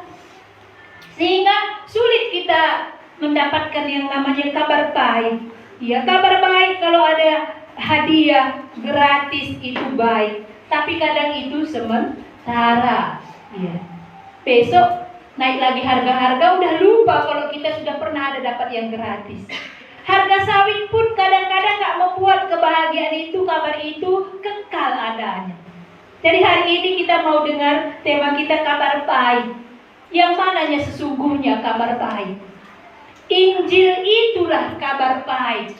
B: Sehingga sulit kita mendapatkan yang namanya kabar baik. Ya, kabar baik kalau ada hadiah gratis itu baik. Tapi kadang itu sementara. Ya. Besok naik lagi harga-harga, udah lupa kalau kita sudah pernah ada dapat yang gratis. Harga sawit pun kadang-kadang gak membuat kebahagiaan itu, kabar itu kekal adanya. Jadi hari ini kita mau dengar tema kita kabar baik. Yang mananya sesungguhnya kabar baik? Injil itulah kabar baik.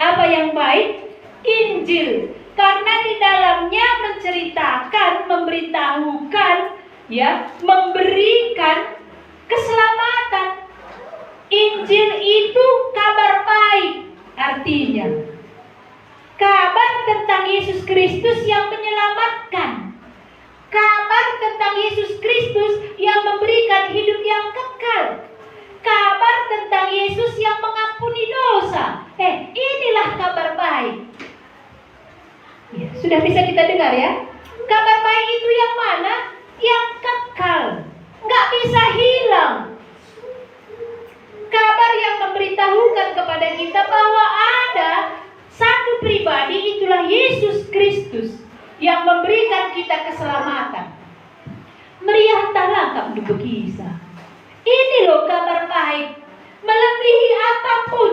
B: Apa yang baik? Injil. Karena di dalamnya menceritakan, memberitahukan, ya, memberikan keselamatan. Injil itu kabar baik. Artinya kabar tentang Yesus Kristus yang menyelamatkan. Kabar tentang Yesus Kristus yang memberikan hidup yang kekal. Kabar tentang Yesus yang mengampuni dosa. Inilah kabar baik. Ya, sudah bisa kita dengar ya. Kabar baik itu yang mana? yang kekal, nggak bisa hilang. Kabar yang memberitahukan kepada kita bahwa ada satu pribadi, itulah Yesus Kristus, yang memberikan kita keselamatan. Meriah talakam dubekisa. Ini loh kabar baik, melebihi apapun,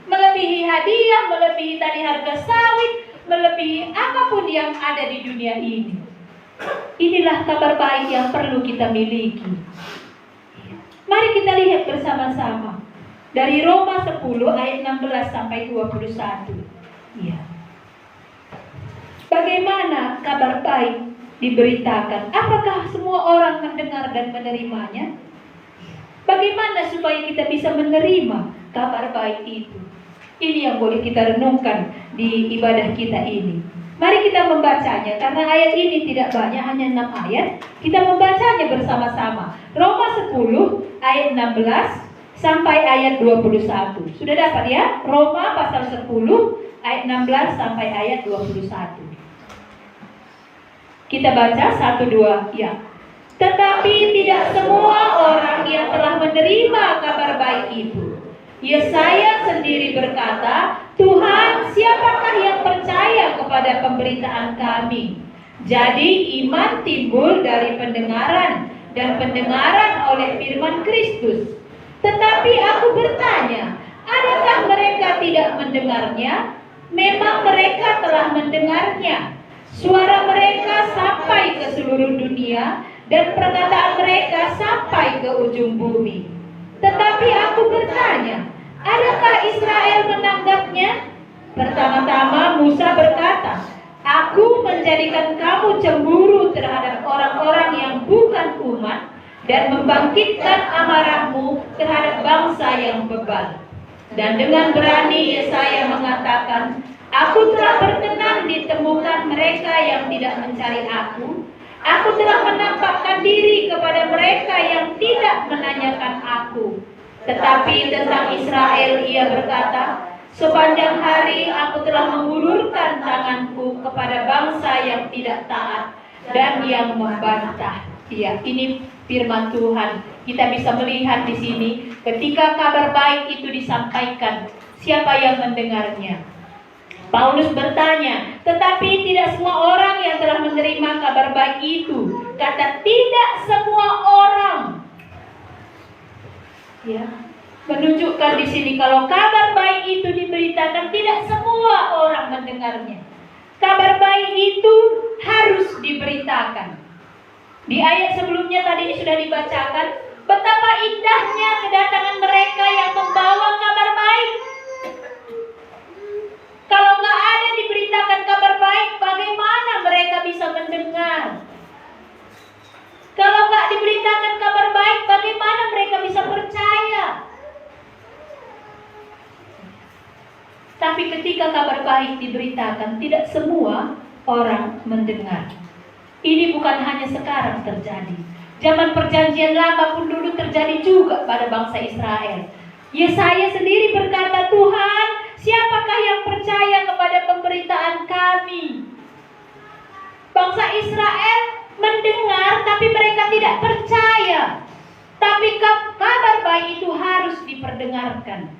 B: melebihi hadiah, melebihi tadi harga sawit, melebihi apapun yang ada di dunia ini. Inilah kabar baik yang perlu kita miliki. Mari kita lihat bersama-sama dari Roma 10 ayat 16 sampai 21. Ya. Bagaimana kabar baik diberitakan? Apakah semua orang mendengar dan menerimanya? Bagaimana supaya kita bisa menerima kabar baik itu? Ini yang boleh kita renungkan di ibadah kita ini. Mari kita membacanya, karena ayat ini tidak banyak, hanya 6 ayat. Kita membacanya bersama-sama. Roma 10 ayat 16 sampai ayat 21. Sudah dapat ya? Roma pasal 10 ayat 16 sampai ayat 21. Kita baca 1, 2, ya. Tetapi tidak semua orang yang telah menerima kabar baik itu. Yesaya sendiri berkata, Tuhan, siapakah yang percaya kepada pemberitaan kami? Jadi iman timbul dari pendengaran, dan pendengaran oleh firman Kristus. Tetapi aku bertanya, adakah mereka tidak mendengarnya? Memang mereka telah mendengarnya. Suara mereka sampai ke seluruh dunia, dan perkataan mereka sampai ke ujung bumi. Tetapi aku bertanya, adakah Israel menanggapnya? Pertama-tama Musa berkata, aku menjadikan kamu cemburu terhadap orang-orang yang bukan umat, dan membangkitkan amarahmu terhadap bangsa yang bebal. Dan dengan berani Yesaya mengatakan, aku telah berkenan ditemukan mereka yang tidak mencari aku. Aku telah menampakkan diri kepada mereka yang tidak menanyakan aku. Tetapi tentang Israel ia berkata, sepanjang hari aku telah mengulurkan tanganku kepada bangsa yang tidak taat dan yang membantah. Ya, ini firman Tuhan. Kita bisa melihat di sini ketika kabar baik itu disampaikan, siapa yang mendengarnya? Paulus bertanya, tetapi tidak semua orang yang telah menerima kabar baik itu. Kata tidak semua orang. Ya, menunjukkan di sini kalau kabar baik itu diberitakan, tidak semua orang mendengarnya. Kabar baik itu harus diberitakan. Di ayat sebelumnya tadi sudah dibacakan, betapa indahnya kedatangan mereka yang membawa kabar baik. Kalau nggak ada diberitakan kabar baik, bagaimana mereka bisa mendengar? Kalau nggak diberitakan kabar baik, bagaimana mereka bisa percaya? Tapi ketika kabar baik diberitakan, tidak semua orang mendengar. Ini bukan hanya sekarang terjadi. Zaman perjanjian lama pun dulu terjadi juga pada bangsa Israel. Yesaya sendiri berkata, Tuhan, siapakah yang percaya kepada pemberitaan kami? Bangsa Israel mendengar, tapi mereka tidak percaya. Tapi kabar baik itu harus diperdengarkan.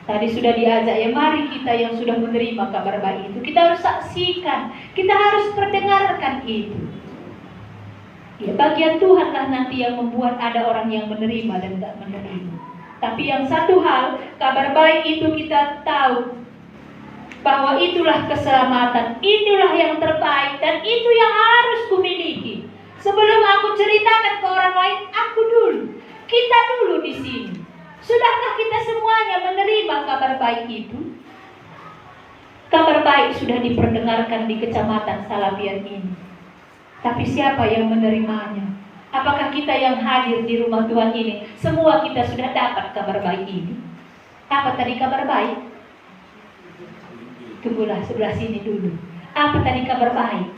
B: Tadi sudah diajak ya, mari kita yang sudah menerima kabar baik itu, kita harus saksikan, kita harus perdengarkan itu. Ya, bagian Tuhanlah nanti yang membuat ada orang yang menerima dan tidak menerima. Tapi yang satu hal, kabar baik itu kita tahu bahwa itulah keselamatan, itulah yang terbaik, dan itu yang harus kumiliki. Sebelum aku ceritakan ke orang lain, aku dulu, kita dulu di sini. Sudahkah kita semuanya menerima kabar baik itu? Kabar baik sudah diperdengarkan di Kecamatan Salabian ini. Tapi siapa yang menerimanya? Apakah kita yang hadir di rumah Tuhan ini, semua kita sudah dapat kabar baik ini? Apa tadi kabar baik? Tunggulah sebelah sini dulu. Apa tadi kabar baik?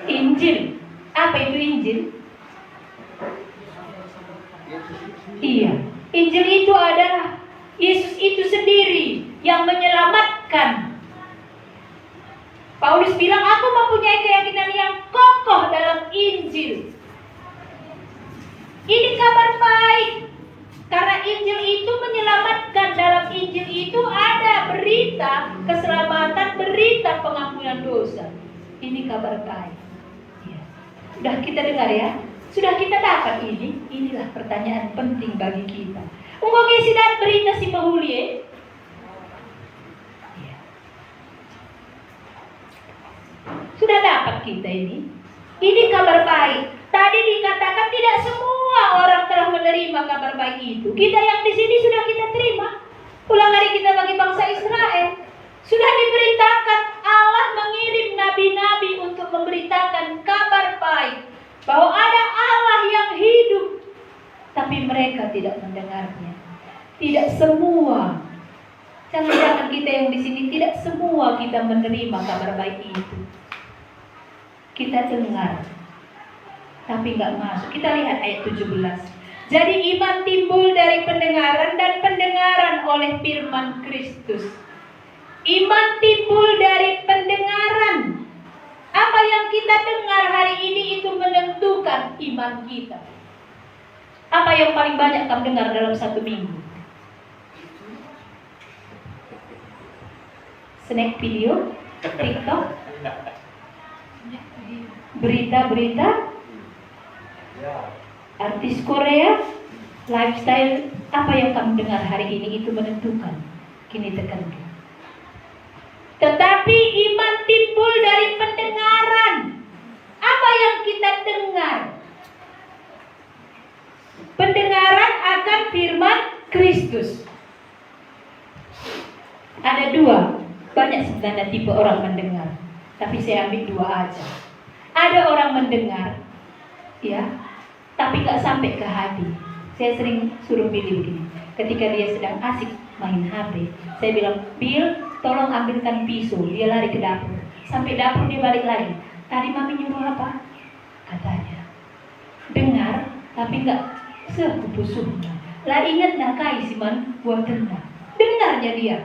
B: Injil. Apa itu Injil? Iya. Injil itu adalah Yesus itu sendiri yang menyelamatkan. Paulus bilang, aku mempunyai keyakinan yang kokoh dalam Injil. Ini kabar baik. Karena Injil itu menyelamatkan. Dalam Injil itu ada berita keselamatan, berita pengampunan dosa. Ini kabar baik. Ya. Sudah kita dengar ya? Sudah kita dapat ini? Inilah pertanyaan penting bagi kita. Unggoge sidat berita si mahulie. Ya. Sudah dapat kita ini? Ini kabar baik. Tadi dikatakan tidak semua orang telah menerima kabar baik itu. Kita yang di sini sudah kita terima. Pulang hari kita bagi bangsa Israel. Sudah diberitakan Allah mengirim nabi-nabi untuk memberitakan kabar baik. Bahwa ada Allah yang hidup. Tapi mereka tidak mendengarnya. Tidak semua. Jangan-jangan kita yang di sini tidak semua kita menerima kabar baik itu. Kita dengar, tapi nggak masuk. Kita lihat ayat 17. Jadi iman timbul dari pendengaran dan pendengaran oleh firman Kristus. Iman timbul dari pendengaran. Apa yang kita dengar hari ini itu menentukan iman kita. Apa yang paling banyak kamu dengar dalam satu minggu? Snack video, TikTok, berita-berita, artis Korea, lifestyle. Apa yang kamu dengar hari ini itu menentukan. Kini tekankan. Tetapi iman timbul dari pendengaran. Apa yang kita dengar? Pendengaran akan firman Kristus. Ada dua. Banyak sebenarnya tipe orang mendengar. Tapi saya ambil dua aja. Ada orang mendengar, ya, tapi nggak sampai ke hati. Saya sering suruh Billy begini. Ketika dia sedang asik main HP, saya bilang, Bill, tolong ambilkan pisau. Dia lari ke dapur. Sampai dapur dia balik lagi. Tadi mami nyuruh apa? Katanya. Dengar, tapi nggak sekupusuhnya. Lah ingat nak kai siman buat dengar. Dengarnya dia.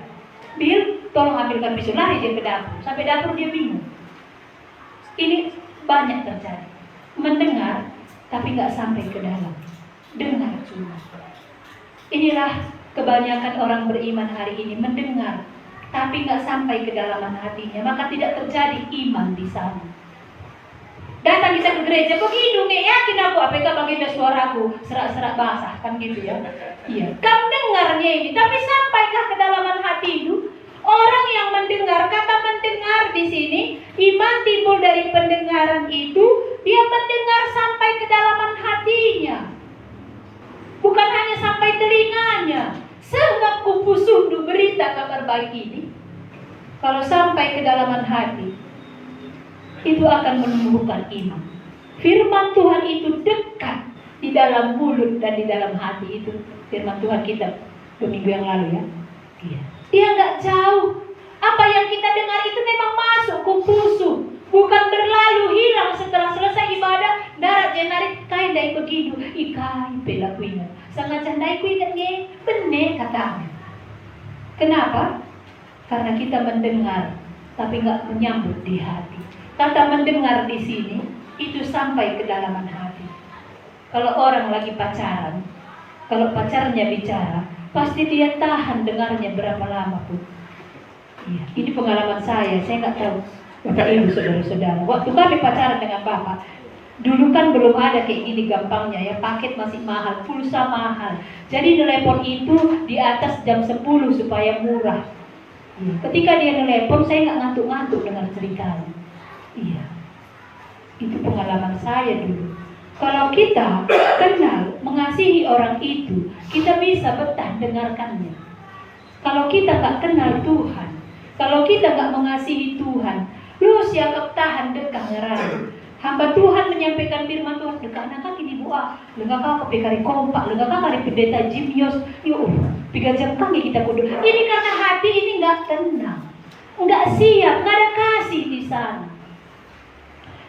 B: Bill, tolong ambilkan pisau. Lari dia ke dapur. Sampai dapur dia bingung. Ini banyak terjadi. Mendengar, tapi nggak sampai ke dalam. Dengar cuma. Inilah kebanyakan orang beriman hari ini, mendengar, tapi nggak sampai ke dalaman hatinya. Maka tidak terjadi iman di sana. Datang kita ke gereja, begitu nih, yakin aku, apakah bagian suaraku serak-serak basah, kan gitu ya? Iya. Kamu dengarnya ini, tapi sampaikah ke dalaman hati itu? Orang yang mendengar, kata mendengar di sini, iman timbul dari pendengaran itu, dia mendengar sampai ke dalaman hatinya. Bukan hanya sampai telinganya. Sebab kupusuh berita kabar baik ini. Kalau sampai ke dalaman hati, itu akan menumbuhkan iman. Firman Tuhan itu dekat di dalam mulut dan di dalam hati itu. Firman Tuhan kita minggu yang lalu ya. Iya. Dia nggak jauh. Apa yang kita dengar itu memang masuk kupusuh. Bukan berlalu hilang setelah selesai ibadah. Darat jenarik kain dai begitu. Ikai pela kuingat. Sangat candai kuingatnya. Benar katamu. Kenapa? Karena kita mendengar tapi nggak menyambut di hati. Kata mendengar di sini itu sampai ke dalaman hati. Kalau orang lagi pacaran, kalau pacarnya bicara, pasti dia tahan dengarnya berapa lama pun. Iya, ini pengalaman saya nggak tahu Bapak Ibu saudara-saudara. Waktu kami pacaran dengan Bapak, dulu kan belum ada kayak gini gampangnya ya, paket masih mahal, pulsa mahal. Jadi telepon itu di atas jam 10 supaya murah. Iya. Ketika dia telepon, saya nggak ngantuk-ngantuk dengan ceritanya. Iya, itu pengalaman saya dulu. Kalau kita kenal, mengasihi orang itu, kita bisa betah dengarkannya. Kalau kita nggak kenal Tuhan, kalau kita nggak mengasihi Tuhan, lu siapa tahan dekah ngerang. Hamba Tuhan menyampaikan firman Tuhan, dekah nakak ini buah, lenggak kau kepekari kompak, lenggak kau kari pendeta Jimios, yuk, 3 jam kami kita kudu. Ini karena hati ini nggak tenang, nggak siap, nggak ada kasih di sana.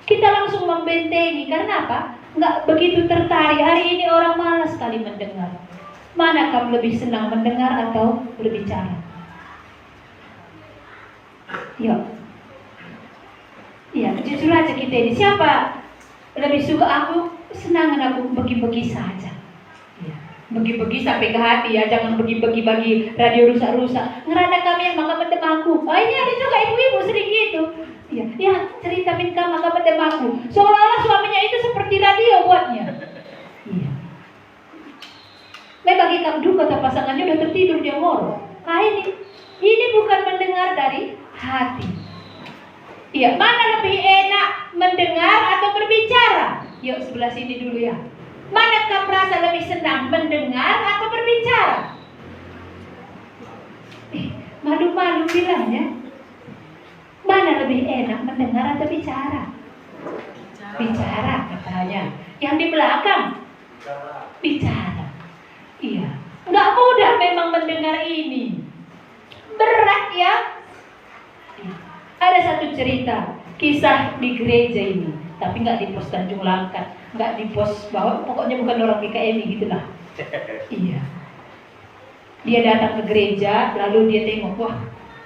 B: Kita langsung membentengi, karena apa? Nggak begitu tertarik. Hari ini orang malas sekali mendengar. Mana kamu lebih senang mendengar atau berbicara? Yuk. Ya, jujur aja kita ini. Siapa lebih suka aku? Senangan aku bagi-bagi saja. Ya, bagi-bagi sampai ke hati ya. Jangan bagi-bagi bagi radio rusak-rusak. Ngerana kami yang maka aku. Oh, ini ada juga ibu-ibu sering gitu. Ya, ya cerita minta maka aku. Seolah-olah suaminya itu seperti radio buatnya. Iya. Bagi kamu dulu kata pasangannya udah tertidur dia ngorok. Nah ini bukan mendengar dari hati. Iya, mana lebih enak mendengar atau berbicara? Yuk sebelah sini dulu ya. Mana kamu merasa lebih senang mendengar atau berbicara? Malu-malu bilangnya. Mana lebih enak mendengar atau bicara? Bicara katanya. Yang di belakang bicara. Iya, nggak mudah memang mendengar ini. Berat ya. Ada satu cerita kisah di gereja ini, tapi nggak di pos Tanjung Langkat, nggak di pos bawah, pokoknya bukan orang GKMI gitulah. Iya. Dia datang ke gereja, lalu dia tengok, wah,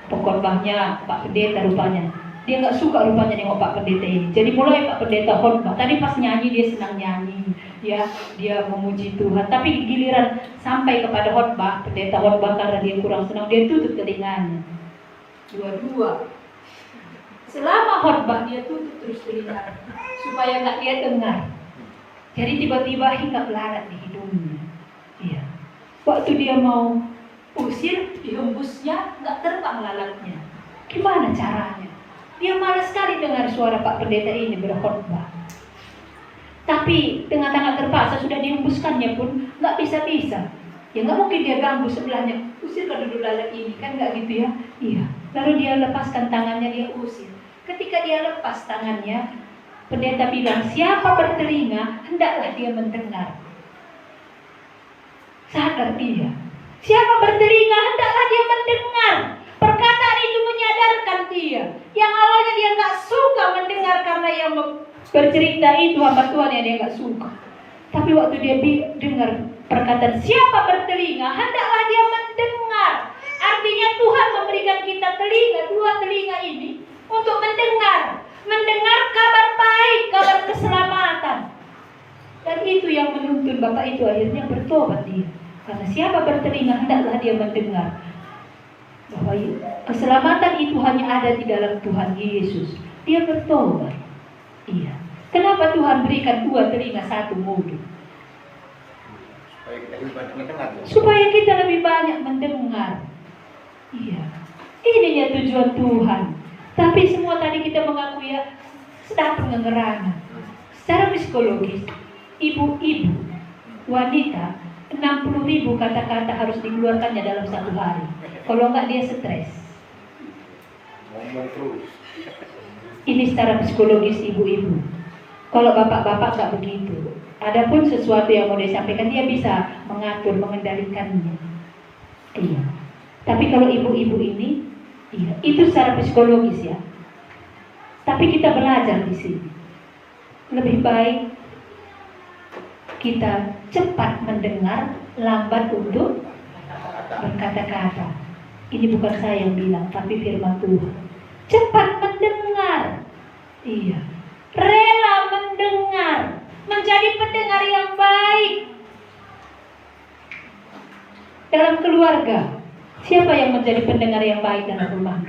B: pengkhotbahnya Pak Pendeta rupanya. Dia nggak suka rupanya nengok Pak Pendeta ini. Jadi mulai Pak Pendeta khotbah. Tadi pas nyanyi dia senang nyanyi, ya, dia memuji Tuhan. Tapi giliran sampai kepada khotbah, pendeta khotbah karena dia kurang senang, dia tutup telinganya. Dua-dua. Selama khotbah dia tutup terus telinga supaya nggak dia dengar. Jadi tiba-tiba hingga melarat di hidungnya. Iya. Waktu dia mau usir, dihembusnya nggak terbang lalatnya. Gimana caranya? Dia malas sekali dengar suara Pak Pendeta ini berkhotbah. Tapi dengan tangan terpaksa sudah dihembuskannya pun nggak bisa-bisa. Ya nggak mungkin dia ganggu sebelahnya. Usirkan dulu lalat ini, kan nggak gitu ya? Iya. Lalu dia lepaskan tangannya, dia usir. Ketika dia lepas tangannya, pendeta bilang, siapa bertelinga, hendaklah dia mendengar. Sadar dia. Siapa bertelinga, hendaklah dia mendengar. Perkataan itu menyadarkan dia. Yang awalnya dia nggak suka mendengar karena yang bercerita itu hamba Tuhan yang dia nggak suka. Tapi waktu dia dengar perkataan siapa bertelinga, hendaklah dia mendengar. Artinya Tuhan memberikan kita telinga, dua telinga ini untuk mendengar kabar baik, kabar keselamatan. Dan itu yang menuntun Bapak itu akhirnya bertobat dia. Karena siapa bertelinga hendaklah dia mendengar bahwa keselamatan itu hanya ada di dalam Tuhan Yesus. Dia bertobat. Iya. Kenapa Tuhan berikan dua telinga satu mulut? Supaya kita lebih banyak mendengar. Iya. Ininya tujuan Tuhan. Tapi semua tadi kita mengaku ya sedang pengengerana. Secara psikologis, ibu-ibu, wanita 60.000 kata-kata harus dikeluarkannya dalam satu hari. Kalau enggak dia stres.
C: Ngomong terus.
B: Ini secara psikologis ibu-ibu. Kalau bapak-bapak enggak begitu. Adapun sesuatu yang mau disampaikan dia bisa mengatur, mengendalikannya. Iya. Tapi kalau ibu-ibu ini, iya, itu secara psikologis ya. Tapi kita belajar di sini. Lebih baik kita cepat mendengar, lambat untuk berkata-kata. Ini bukan saya yang bilang, tapi firman Tuhan. Cepat mendengar. Iya. Rela mendengar. Menjadi pendengar yang baik. Dalam keluarga, siapa yang menjadi pendengar yang baik dalam rumah?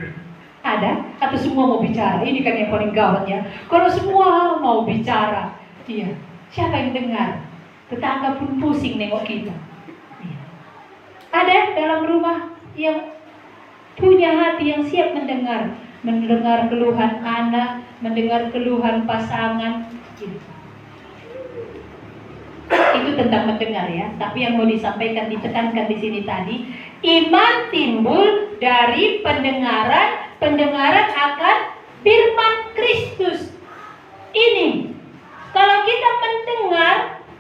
B: Ada? Atau semua mau bicara? Ini kan yang paling gawat ya. Kalau semua mau bicara, iya. Siapa yang dengar? Tetangga pun pusing nengok kita. Iya. Ada dalam rumah yang punya hati yang siap mendengar keluhan anak, mendengar keluhan pasangan. Gitu. Itu tentang mendengar ya. Tapi yang mau disampaikan, ditekankan di sini tadi, iman timbul dari pendengaran akan firman Kristus. Ini, kalau kita mendengar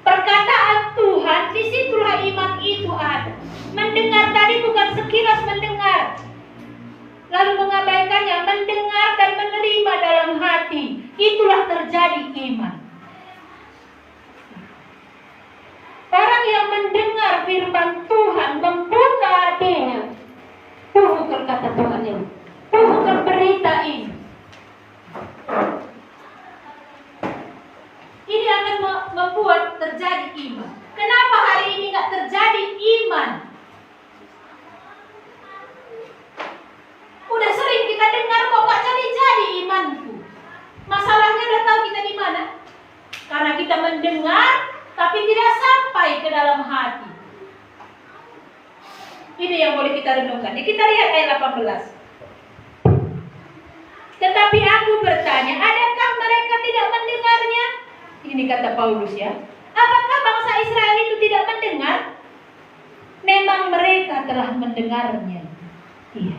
B: perkataan Tuhan, disitulah iman itu ada. Mendengar tadi bukan sekilas mendengar, lalu mengabaikannya, mendengar dan menerima dalam hati. Itulah terjadi iman. Orang yang mendengar firman Tuhan, membuka hatinya, bukan kata Tuhan ini, bukan berita ini. yang boleh kita renungkan. Kita lihat ayat 18. Tetapi aku bertanya, adakah mereka tidak mendengarnya? Ini kata Paulus ya. Apakah bangsa Israel itu tidak mendengar? Memang mereka telah mendengarnya. Iya.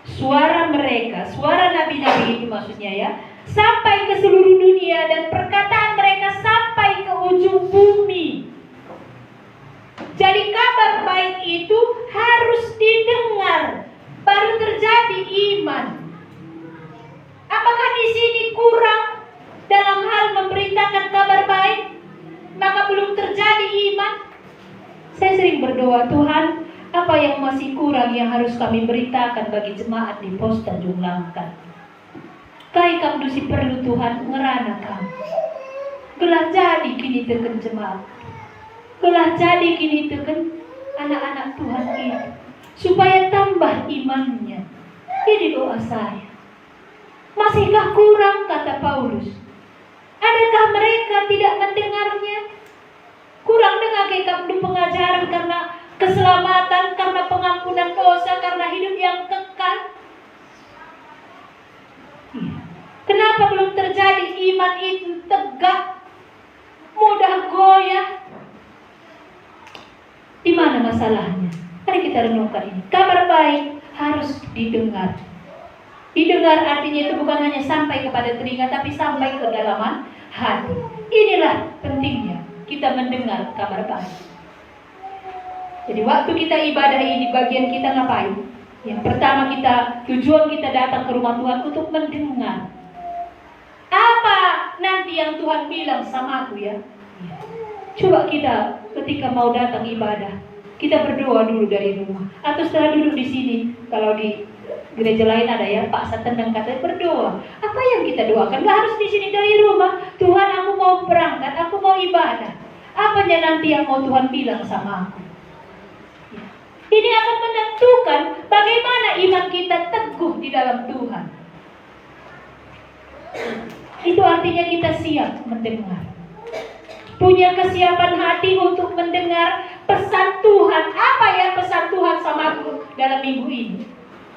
B: Suara mereka, suara nabi-nabi itu maksudnya ya, sampai ke seluruh dunia dan perkataan mereka sampai ke ujung bumi. Jadi kabar baik itu harus didengar, baru terjadi iman. Apakah di sini kurang dalam hal memberitakan kabar baik, maka belum terjadi iman? Saya sering berdoa, Tuhan, apa yang masih kurang yang harus kami beritakan bagi jemaat di pos Tanjung Langkat? Kai kam dusi perlu Tuhan ngerana kam. Gelah jadi kini teken jemaat. Gelah jadi kini teken anak-anak Tuhan ini, supaya tambah imannya. Ini doa saya. Masihkah kurang, kata Paulus? Adakah mereka tidak mendengarnya? Kurang dengar kitab pengajaran karena keselamatan, karena pengampunan dosa, karena hidup yang kekal. Iya. Kenapa belum terjadi iman itu tegak, mudah goyah? Di mana masalahnya? Mari kita renungkan ini. Kabar baik harus didengar. Didengar artinya itu bukan hanya sampai kepada telinga, tapi sampai ke dalaman hati. Inilah pentingnya kita mendengar kabar baik. Jadi waktu kita ibadah ini, bagian kita ngapain? Yang pertama, tujuan kita datang ke rumah Tuhan untuk mendengar. Apa nanti yang Tuhan bilang sama aku ya? Coba kita ketika mau datang ibadah, kita berdoa dulu dari rumah. Atau setelah duduk di sini, kalau di gereja lain ada ya, Pak Satendang katanya berdoa. Apa yang kita doakan? Gak harus di sini, dari rumah. Tuhan, aku mau berangkat, aku mau ibadah. Apanya nanti yang mau Tuhan bilang sama aku? Ya. Ini akan menentukan bagaimana iman kita teguh di dalam Tuhan. Itu artinya kita siap mendengar. Punya kesiapan hati untuk mendengar pesan Tuhan. Apa ya pesan Tuhan sama aku dalam minggu ini?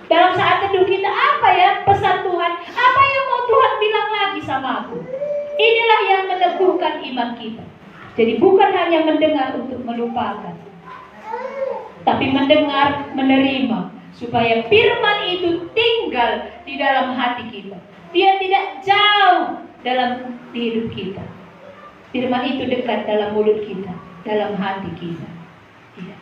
B: Dalam saat teduh kita, apa ya pesan Tuhan? Apa yang mau Tuhan bilang lagi sama aku? Inilah yang meneguhkan iman kita. Jadi bukan hanya mendengar untuk melupakan, tapi mendengar, menerima, supaya firman itu tinggal di dalam hati kita. Dia tidak jauh dalam hidup kita. Firman itu dekat dalam mulut kita, dalam hati kita. Ya.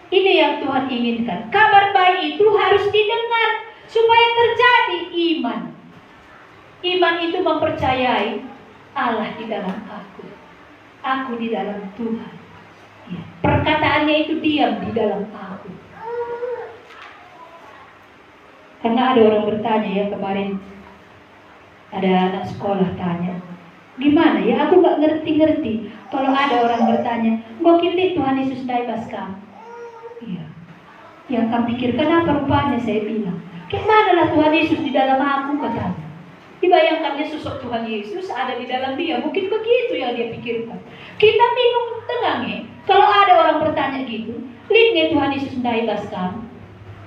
B: Ini yang Tuhan inginkan. Kabar baik itu harus didengar supaya terjadi iman. Iman itu mempercayai Allah di dalam aku. Aku di dalam Tuhan. Ya. Perkataannya itu diam di dalam aku. Karena ada orang bertanya ya kemarin, ada anak sekolah tanya, gimana ya, aku gak ngerti-ngerti. Kalau ada orang bertanya, bagaimana Tuhan Yesus bebas kamu? Iya. Yang kamu pikirkan apa rupanya, saya bilang. Gimana lah Tuhan Yesus di dalam aku, katanya. Dibayangkannya sosok Tuhan Yesus ada di dalam dia. Mungkin begitu yang dia pikirkan. Kita bingung tengahnya. Kalau ada orang bertanya gitu, lihatnya Tuhan Yesus bebas kamu.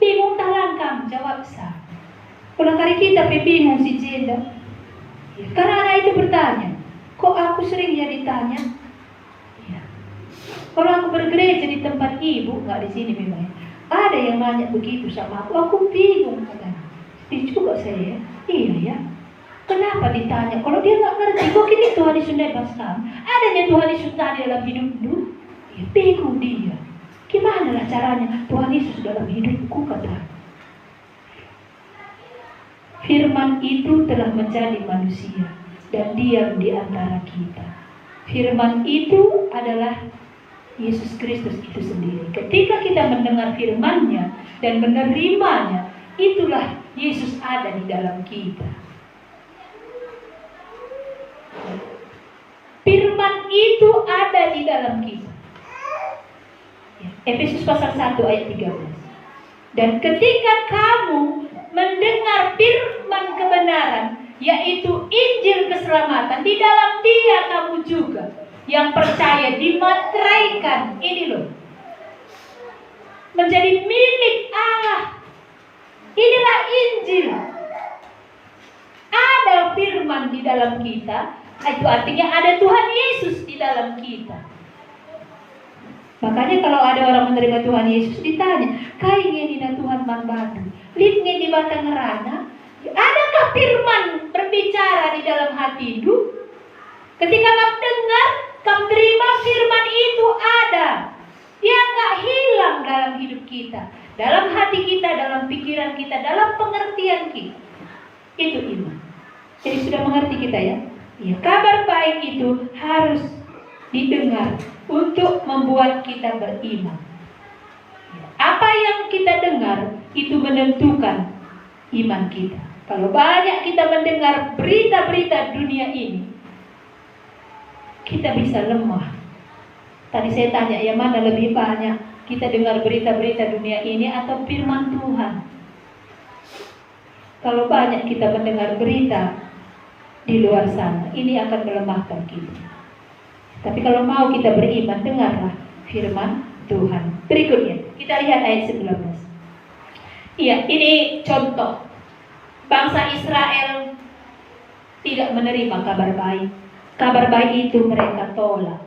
B: Bingung talang kamu, jawab sah. Kalau kali kita bingung si jenda. Ya, karena anak itu bertanya, kok aku sering ya ditanya? Ya. Kalau aku bergereja di tempat ibu, nggak di sini memang. Ada yang nanya begitu sama aku bingung katanya. Sedih juga saya. Iya ya. Kenapa ditanya? Kalau dia nggak ngerti, kok ini Tuhan Yesus bebas kamu? Adanya Tuhan Yesus tadi dalam hidupmu? Ya, bingung dia. Gimana lah caranya Tuhan Yesus dalam hidupku, kata. Firman itu telah menjadi manusia dan diam di antara kita. Firman itu adalah Yesus Kristus itu sendiri. Ketika kita mendengar firman-Nya dan menerimanya, itulah Yesus ada di dalam kita. Firman itu ada di dalam kita. Efesus pasal 1 ayat 13. Dan ketika kamu mendengar firman kebenaran, yaitu Injil keselamatan, di dalam dia kamu juga yang percaya dimateraikan. Ini loh. menjadi milik Allah. Inilah Injil. Ada firman di dalam kita, itu artinya ada Tuhan Yesus di dalam kita. Makanya kalau ada orang menerima Tuhan Yesus ditanya, "Kainge dina Tuhan manbatu, litnge di batang ngerana?" Adakah firman berbicara di dalam hatimu? Ketika kamu dengar, kamu terima firman itu ada. Dia nggak hilang dalam hidup kita, dalam hati kita, dalam pikiran kita, dalam pengertian kita. Itu iman. Jadi sudah mengerti kita ya? Ya, kabar baik itu harus didengar untuk membuat kita beriman. Apa yang kita dengar itu menentukan iman kita. Kalau banyak kita mendengar berita-berita dunia ini, kita bisa lemah. Tadi saya tanya, yang mana lebih banyak kita dengar berita-berita dunia ini atau firman Tuhan? Kalau banyak kita mendengar berita di luar sana, ini akan melemahkan kita. Tapi kalau mau kita beriman, dengarlah firman Tuhan. Berikutnya, kita lihat ayat 19. Iya, ini contoh. Bangsa Israel tidak menerima kabar baik. Kabar baik itu mereka tolak.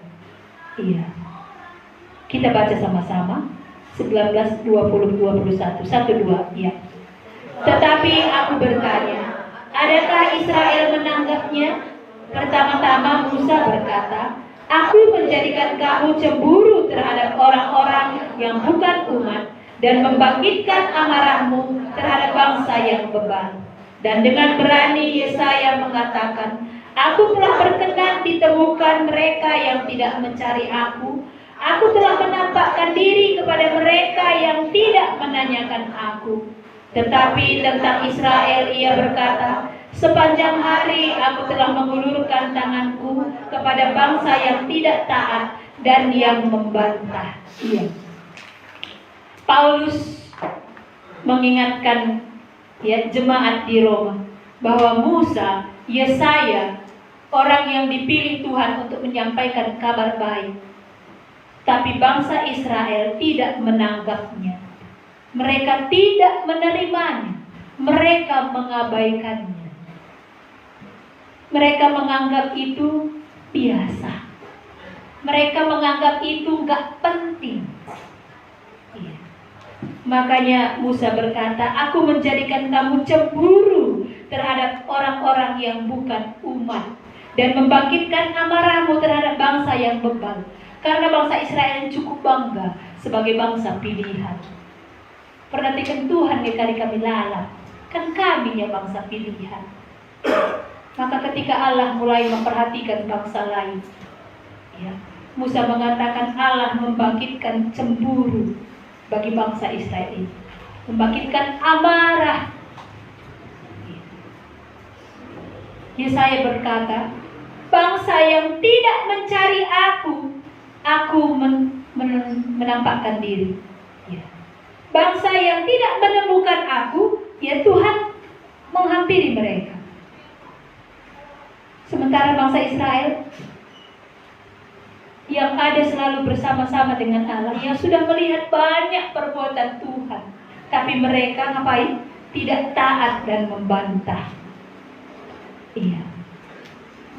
B: Iya. Kita baca sama-sama. 19, 20, 21. 1, 2. Iya. Tetapi aku bertanya, adakah Israel menanggapnya? Pertama-tama Musa berkata, "Aku menjadikan kamu cemburu terhadap orang-orang yang bukan umat dan membangkitkan amarahmu terhadap bangsa yang bebal." Dan dengan berani Yesaya mengatakan, "Aku telah berkenan ditemukan mereka yang tidak mencari aku. Aku telah menampakkan diri kepada mereka yang tidak menanyakan aku." Tetapi tentang Israel ia berkata, "Sepanjang hari aku telah mengulurkan tanganku kepada bangsa yang tidak taat dan yang membantah." Iya. Paulus mengingatkan jemaat di Roma bahwa Musa, Yesaya, orang yang dipilih Tuhan untuk menyampaikan kabar baik. Tapi bangsa Israel tidak menanggapnya. Mereka tidak menerimanya. Mereka mengabaikannya. Mereka menganggap itu biasa. Mereka menganggap itu gak penting. Iya. Makanya Musa berkata, "Aku menjadikan kamu cemburu terhadap orang-orang yang bukan umat dan membangkitkan amarahmu terhadap bangsa yang bebal." Karena bangsa Israel cukup bangga sebagai bangsa pilihan. Perhatikan Tuhan kali kami lalat, kan kami yang bangsa pilihan. Maka ketika Allah mulai memperhatikan bangsa lain, ya, Musa mengatakan Allah membangkitkan cemburu bagi bangsa Israel ini, membangkitkan amarah. Yesaya berkata, "Bangsa yang tidak mencari aku menampakkan diri." Ya. Bangsa yang tidak menemukan aku, ya Tuhan menghampiri mereka. Sementara bangsa Israel yang ada selalu bersama-sama dengan Allah, yang sudah melihat banyak perbuatan Tuhan, tapi mereka ngapain? Tidak taat dan membantah. Iya.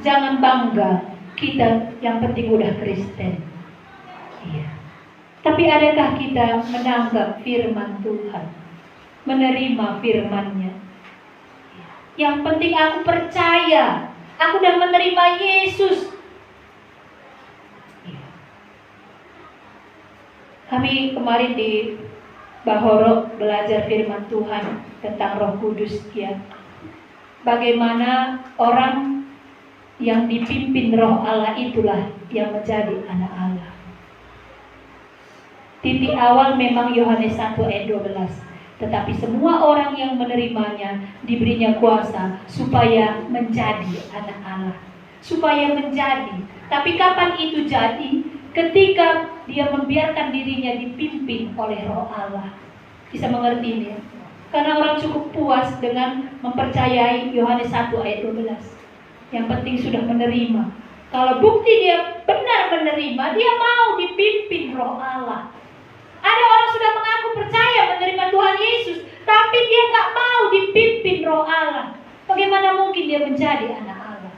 B: Jangan bangga kita yang penting udah Kristen. Iya. Tapi adakah kita menanggap firman Tuhan, menerima firman-Nya? Yang penting aku percaya, aku udah menerima Yesus. Kami kemarin di Bahoro belajar firman Tuhan tentang Roh Kudus, ya. Bagaimana orang yang dipimpin Roh Allah itulah yang menjadi anak Allah. Titik awal memang Yohanes 1 ayat 12. Tetapi semua orang yang menerimanya diberinya kuasa supaya menjadi anak Allah. Supaya menjadi. Tapi kapan itu jadi? Ketika dia membiarkan dirinya dipimpin oleh Roh Allah. Bisa mengerti ini ya? Karena orang cukup puas dengan mempercayai Yohanes 1 ayat 12. Yang penting sudah menerima. Kalau bukti dia benar menerima, dia mau dipimpin Roh Allah. Ada orang sudah mengaku percaya menerima Tuhan Yesus, tapi dia nggak mau dipimpin Roh Allah. Bagaimana mungkin dia menjadi anak Allah?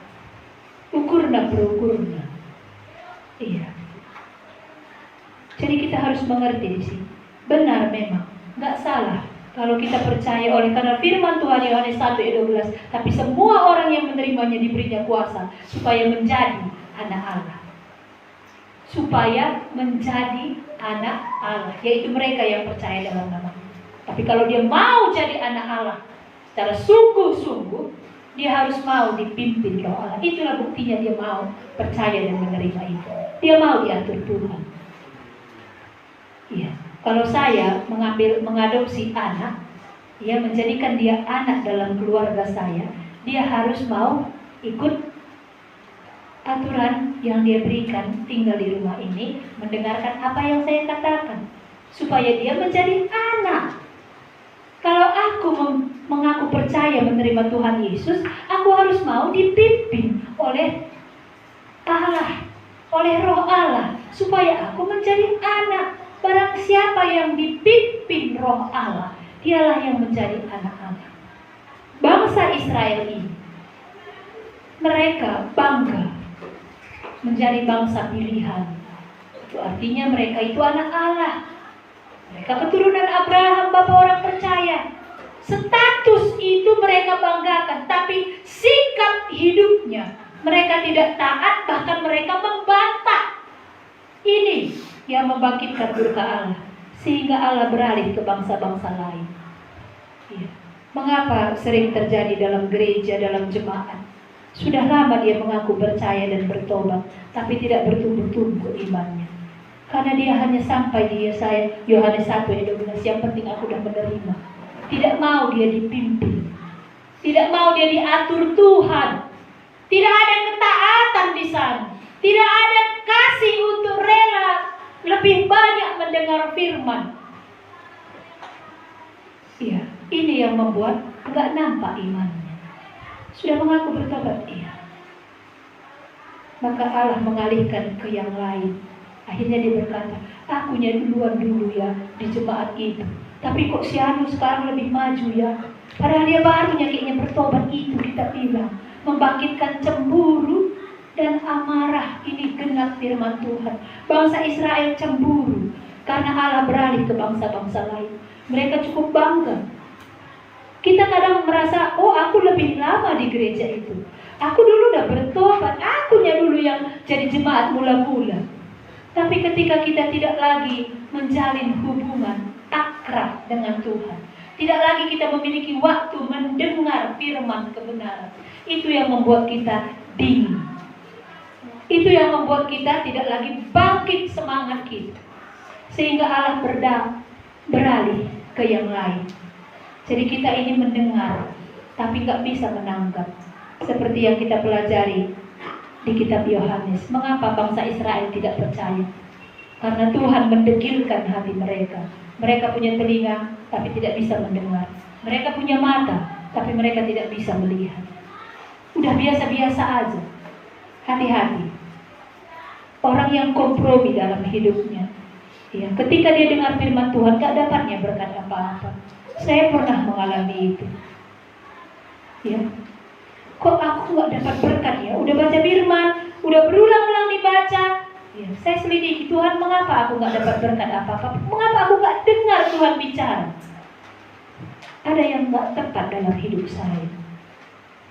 B: Ukurna berukurna. Iya. Jadi kita harus mengerti di sini. Benar memang, nggak salah kalau kita percaya oleh karena firman Tuhan Yohanes 1 ayat 12. Tapi semua orang yang menerimanya diberinya kuasa supaya menjadi anak Allah. Supaya menjadi anak Allah, yaitu mereka yang percaya dalam nama. Tapi kalau dia mau jadi anak Allah secara sungguh-sungguh, dia harus mau dipimpin Roh Allah. Itulah buktinya dia mau percaya dan menerima itu. Dia mau diatur Tuhan. Iya. Kalau saya mengadopsi anak, ya menjadikan dia anak dalam keluarga saya, dia harus mau ikut aturan yang dia berikan, tinggal di rumah ini, mendengarkan apa yang saya katakan, supaya dia menjadi anak. Kalau aku mengaku percaya menerima Tuhan Yesus, aku harus mau dipimpin oleh Allah, oleh Roh Allah, supaya aku menjadi anak. Barang siapa yang dipimpin Roh Allah, dialah yang menjadi anak-anak. Bangsa Israel ini, mereka bangga menjadi bangsa pilihan. Itu artinya mereka itu anak Allah. Mereka keturunan Abraham, bapa orang percaya. Status itu mereka banggakan, tapi sikap hidupnya mereka tidak taat, bahkan mereka membantah. Ini yang membangkitkan murka Allah, sehingga Allah beralih ke bangsa-bangsa lain. Ya. Mengapa sering terjadi dalam gereja, dalam jemaat? Sudah lama dia mengaku percaya dan bertobat, tapi tidak bertumbuh-tumbuh imannya. Karena dia hanya sampai di Yohanes 1 ayat 12, yang penting aku sudah menerima. Tidak mau dia dipimpin, tidak mau dia diatur Tuhan. Tidak ada ketaatan di sana, tidak ada kasih untuk rela lebih banyak mendengar firman. Iya, ini yang membuat enggak nampak imannya. Sudah mengaku bertobat, iya. Maka Allah mengalihkan ke yang lain. Akhirnya dia berkata, akunya duluan dulu ya di jemaat itu. Tapi kok si Anu sekarang lebih maju ya. Padahal dia baru kayaknya bertobat. Itu kita bilang, membangkitkan cemburu dan amarah. Ini genap firman Tuhan. Bangsa Israel cemburu karena Allah beralih ke bangsa-bangsa lain. Mereka cukup bangga. Kita kadang merasa, oh aku lebih lama di gereja itu, aku dulu udah bertobat, akunya dulu yang jadi jemaat mula-mula. Tapi ketika kita tidak lagi menjalin hubungan akrab dengan Tuhan, tidak lagi kita memiliki waktu mendengar firman kebenaran, itu yang membuat kita dingin. Itu yang membuat kita tidak lagi bangkit semangat kita. Sehingga Allah beralih ke yang lain. Jadi kita ini mendengar, tapi nggak bisa menangkap. Seperti yang kita pelajari di kitab Yohanes. Mengapa bangsa Israel tidak percaya? Karena Tuhan mendegilkan hati mereka. Mereka punya telinga, tapi tidak bisa mendengar. Mereka punya mata, tapi mereka tidak bisa melihat. Udah biasa-biasa aja. Hati-hati. Orang yang kompromi dalam hidupnya, ya, ketika dia dengar firman Tuhan, gak dapatnya berkat apa-apa. Saya pernah mengalami itu. Ya, kok aku gak dapat berkat ya? Udah baca firman, udah berulang-ulang dibaca. Ya, saya selidiki, Tuhan mengapa aku gak dapat berkat apa-apa? Mengapa aku gak dengar Tuhan bicara? Ada yang gak tepat dalam hidup saya.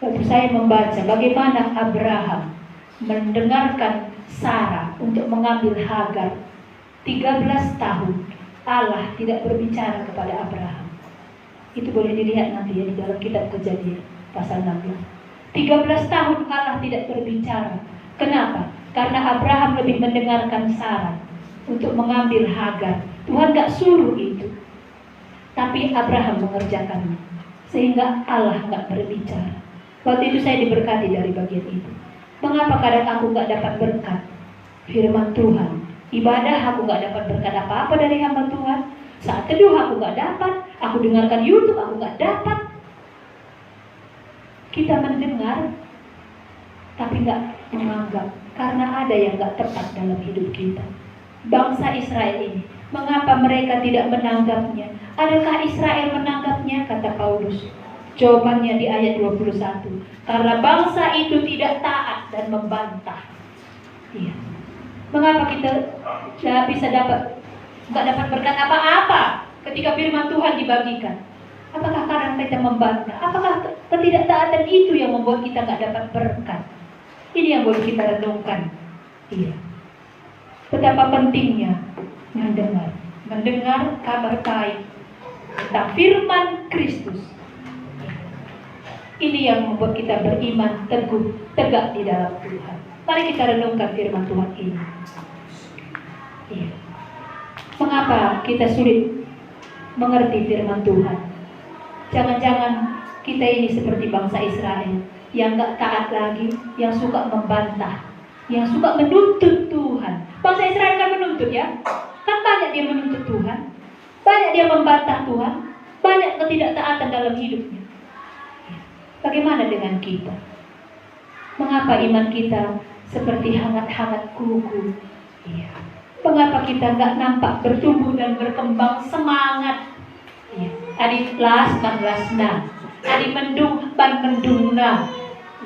B: Waktu saya membaca bagaimana Abraham mendengarkan Sarah untuk mengambil Hagar 13 tahun, Allah tidak berbicara kepada Abraham. Itu boleh dilihat nanti ya di dalam kitab Kejadian pasal 16. 13 tahun Allah tidak berbicara. Kenapa? Karena Abraham lebih mendengarkan Sarah untuk mengambil Hagar. Tuhan gak suruh itu, tapi Abraham mengerjakannya, sehingga Allah gak berbicara. Waktu itu saya diberkati dari bagian itu. Mengapa kadang aku gak dapat berkat firman Tuhan? Ibadah aku gak dapat berkat apa-apa dari hamba Tuhan. Saat teduh aku gak dapat. Aku dengarkan YouTube aku gak dapat. Kita mendengar tapi gak menganggap, karena ada yang gak tepat dalam hidup kita. Bangsa Israel ini Mengapa mereka tidak menanggapnya? Adakah Israel menanggapnya? Kata Paulus. Jawabannya di ayat 21. Karena bangsa itu tidak taat dan membantah. Iya. Mengapa kita nggak dapat berkat apa-apa ketika firman Tuhan dibagikan? Apakah karena kita membantah? Apakah ketidaktaatan itu yang membuat kita nggak dapat berkat? Ini yang boleh kita renungkan. Iya. Betapa pentingnya mendengar kabar baik tentang firman Kristus. Ini yang membuat kita beriman teguh, tegak di dalam Tuhan. Mari kita renungkan firman Tuhan ini. Iya. Mengapa kita sulit mengerti firman Tuhan? Jangan-jangan kita ini seperti bangsa Israel yang gak taat lagi, yang suka membantah, yang suka menuntut Tuhan. Bangsa Israel kan menuntut ya, kan banyak dia menuntut Tuhan, banyak dia membantah Tuhan, banyak ketidaktaatan dalam hidupnya. Bagaimana dengan kita? Mengapa iman kita seperti hangat-hangat kuku? Iya. Mengapa kita nggak nampak bertumbuh dan berkembang semangat? Iya. Adi las lasna, adi mendung ban mendungna.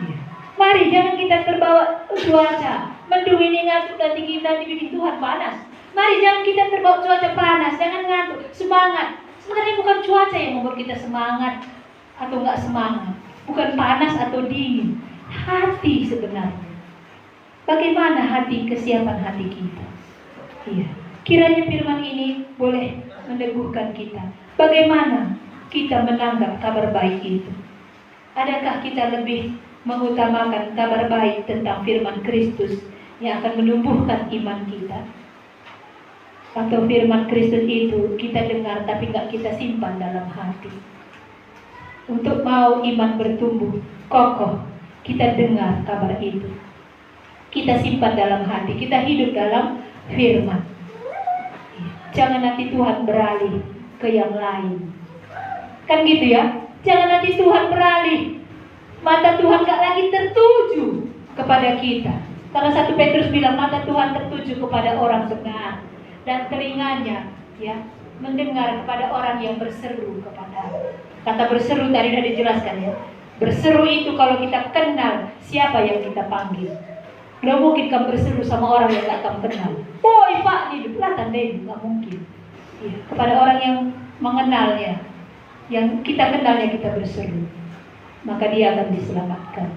B: Iya. Mari jangan kita terbawa cuaca. Mendung ini ngantuk nanti kita dibikin Tuhan panas. Mari jangan kita terbawa cuaca panas, jangan ngantuk, semangat. Sebenarnya bukan cuaca yang membuat kita semangat atau nggak semangat, bukan panas atau dingin, hati sebenarnya. Bagaimana hati, kesiapan hati kita? Iya. Kiranya firman ini boleh meneguhkan kita. Bagaimana kita menanggap kabar baik itu? Adakah kita lebih mengutamakan kabar baik tentang firman Kristus yang akan menumbuhkan iman kita? Atau firman Kristus itu kita dengar tapi nggak kita simpan dalam hati? Untuk mau iman bertumbuh kokoh, kita dengar kabar itu, kita simpan dalam hati, kita hidup dalam firman. Jangan nanti Tuhan beralih ke yang lain. Kan gitu ya? Jangan nanti Tuhan beralih, mata Tuhan gak lagi tertuju kepada kita. Karena 1 Petrus bilang mata Tuhan tertuju kepada orang benar, dan telinganya ya mendengar kepada orang yang berseru kepada. Kata berseru tadi sudah dijelaskan ya. Berseru itu kalau kita kenal siapa yang kita panggil. Nggak mungkin kamu berseru sama orang yang gak kamu kenal. Boy pak, di belakang deh, nggak mungkin. Ya, kepada orang yang mengenalnya, yang kita kenalnya kita berseru, maka dia akan diselamatkan.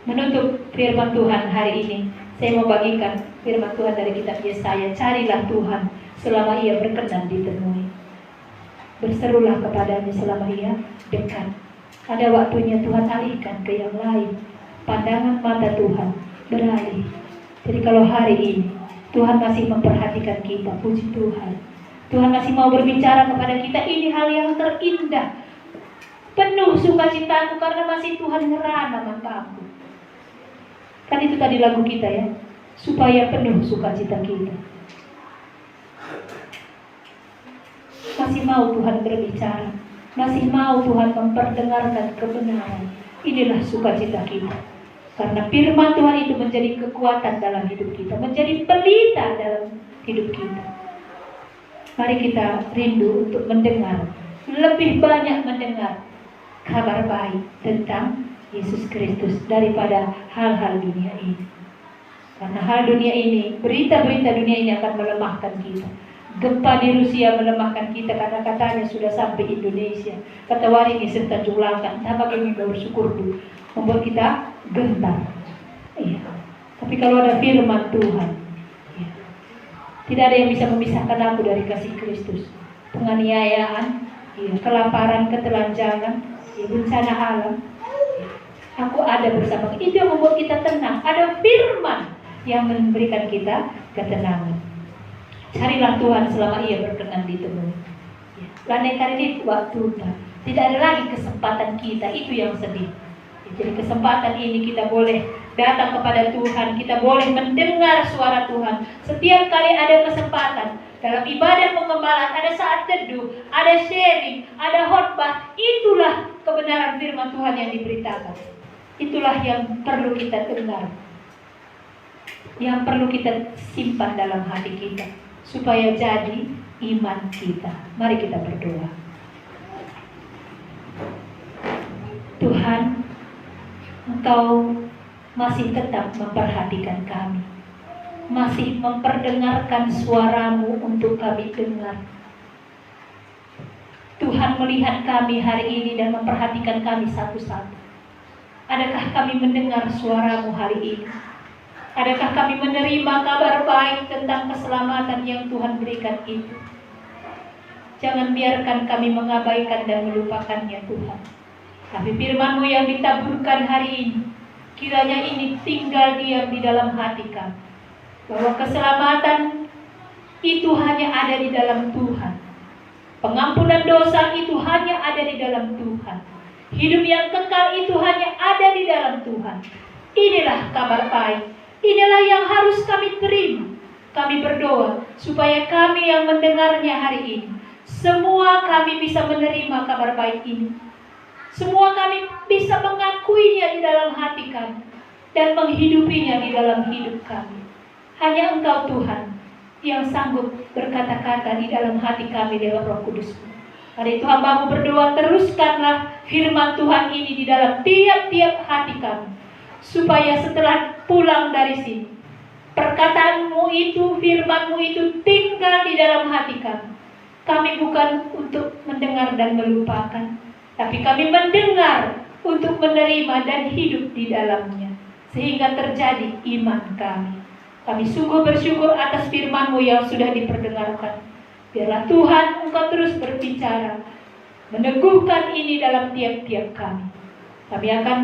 B: Menutup firman Tuhan hari ini, saya mau bagikan firman Tuhan dari kitab Yesaya. Carilah Tuhan selama ia berkenan ditemui. Berserulah kepadanya selama ia dekat. Ada waktunya Tuhan alihkan ke yang lain. Pandangan mata Tuhan beralih. Jadi kalau hari ini Tuhan masih memperhatikan kita, puji Tuhan. Tuhan masih mau berbicara kepada kita, ini hal yang terindah. Penuh sukacitaku karena masih Tuhan ngerana mataku. Kan itu tadi lagu kita ya, supaya penuh sukacita kita. Masih mau Tuhan berbicara, masih mau Tuhan memperdengarkan kebenaran. Inilah sukacita kita. Karena firman Tuhan itu menjadi kekuatan dalam hidup kita, menjadi pelita dalam hidup kita. Mari kita rindu untuk mendengar, lebih banyak mendengar kabar baik tentang Yesus Kristus daripada hal-hal dunia ini. Karena hal dunia ini, berita-berita dunia ini akan melemahkan kita. Gempa di Rusia melemahkan kita karena katanya sudah sampai Indonesia. Kata Waringin serta Julakan, entah bagaimana bersyukur dulu, membuat kita gentar. Iya. Tapi kalau ada firman Tuhan, iya, tidak ada yang bisa memisahkan aku dari kasih Kristus. Penganiayaan, iya, kelaparan, ketelanjangan, iya, bencana alam, iya, aku ada bersama. Itu yang membuat kita tenang. Ada firman yang memberikan kita ketenangan. Carilah Tuhan selama ia berkenan ditemui. Landai kali waktu tidak ada lagi kesempatan kita, itu yang sedih. Jadi kesempatan ini kita boleh datang kepada Tuhan, kita boleh mendengar suara Tuhan. Setiap kali ada kesempatan dalam ibadah pengembalaan, ada saat teduh, ada sharing, ada khotbah, itulah kebenaran firman Tuhan yang diberitakan. Itulah yang perlu kita dengar. yang perlu kita simpan dalam hati kita supaya jadi iman kita. Mari kita berdoa. Tuhan, Engkau masih tetap memperhatikan kami, masih memperdengarkan suara-Mu untuk kami dengar. Tuhan melihat kami hari ini dan memperhatikan kami satu-satu. Adakah kami mendengar suara-Mu hari ini? Adakah kami menerima kabar baik tentang keselamatan yang Tuhan berikan itu? Jangan biarkan kami mengabaikan dan melupakannya, Tuhan. Tapi firman-Mu yang ditaburkan hari ini, kiranya ini tinggal diam di dalam hati kami. Bahwa keselamatan itu hanya ada di dalam Tuhan. Pengampunan dosa itu hanya ada di dalam Tuhan. Hidup yang kekal itu hanya ada di dalam Tuhan. Inilah kabar baik. Inilah yang harus kami terima. Kami berdoa supaya kami yang mendengarnya hari ini, semua kami bisa menerima kabar baik ini. Semua kami bisa mengakuinya di dalam hati kami dan menghidupinya di dalam hidup kami. Hanya Engkau Tuhan yang sanggup berkata-kata di dalam hati kami lewat Roh Kudus. Karena itu hamba-Mu berdoa, teruskanlah firman Tuhan ini di dalam tiap-tiap hati kami, supaya setelah pulang dari sini, perkataan-Mu itu, firman-Mu itu tinggal di dalam hati kami. Kami bukan untuk mendengar dan melupakan, tapi kami mendengar untuk menerima dan hidup di dalamnya, sehingga terjadi iman kami. Kami sungguh bersyukur atas firman-Mu yang sudah diperdengarkan. Biarlah Tuhan Engkau terus berbicara, meneguhkan ini dalam tiap-tiap kami. Kami akan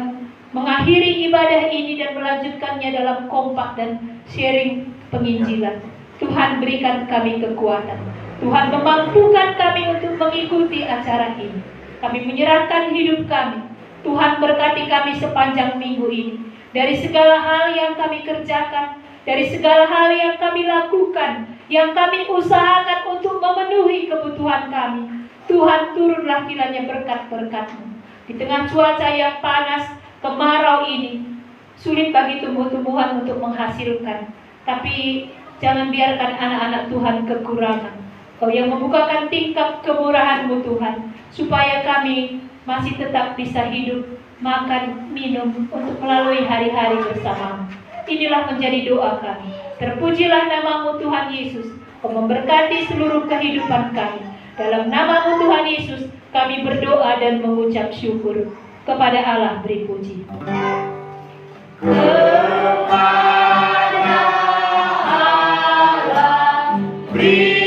B: mengakhiri ibadah ini dan melanjutkannya dalam kompak dan sharing penginjilan. Tuhan berikan kami kekuatan. Tuhan memampukan kami untuk mengikuti acara ini. Kami menyerahkan hidup kami. Tuhan berkati kami sepanjang minggu ini. Dari segala hal yang kami kerjakan, dari segala hal yang kami lakukan, yang kami usahakan untuk memenuhi kebutuhan kami, Tuhan turunlah kiranya berkat-berkat-Mu. Di tengah cuaca yang panas, kemarau ini, sulit bagi tumbuh-tumbuhan untuk menghasilkan. Tapi jangan biarkan anak-anak Tuhan kekurangan. Kau yang membukakan tingkap kemurahan-Mu Tuhan, supaya kami masih tetap bisa hidup, makan, minum untuk melalui hari-hari bersama-Mu. Inilah menjadi doa kami. Terpujilah nama-Mu Tuhan Yesus. Kau memberkati seluruh kehidupan kami. Dalam nama-Mu Tuhan Yesus, kami berdoa dan mengucap syukur. Kepada Allah beri puji. Kepada Allah beri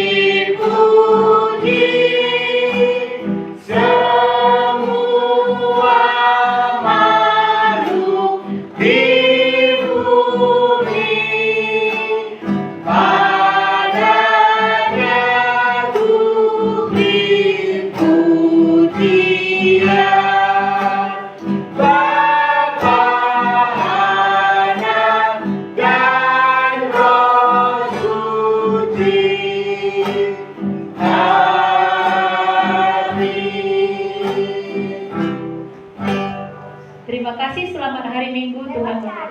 B: Terima kasih, selamat hari Minggu, Tuhan memberkati.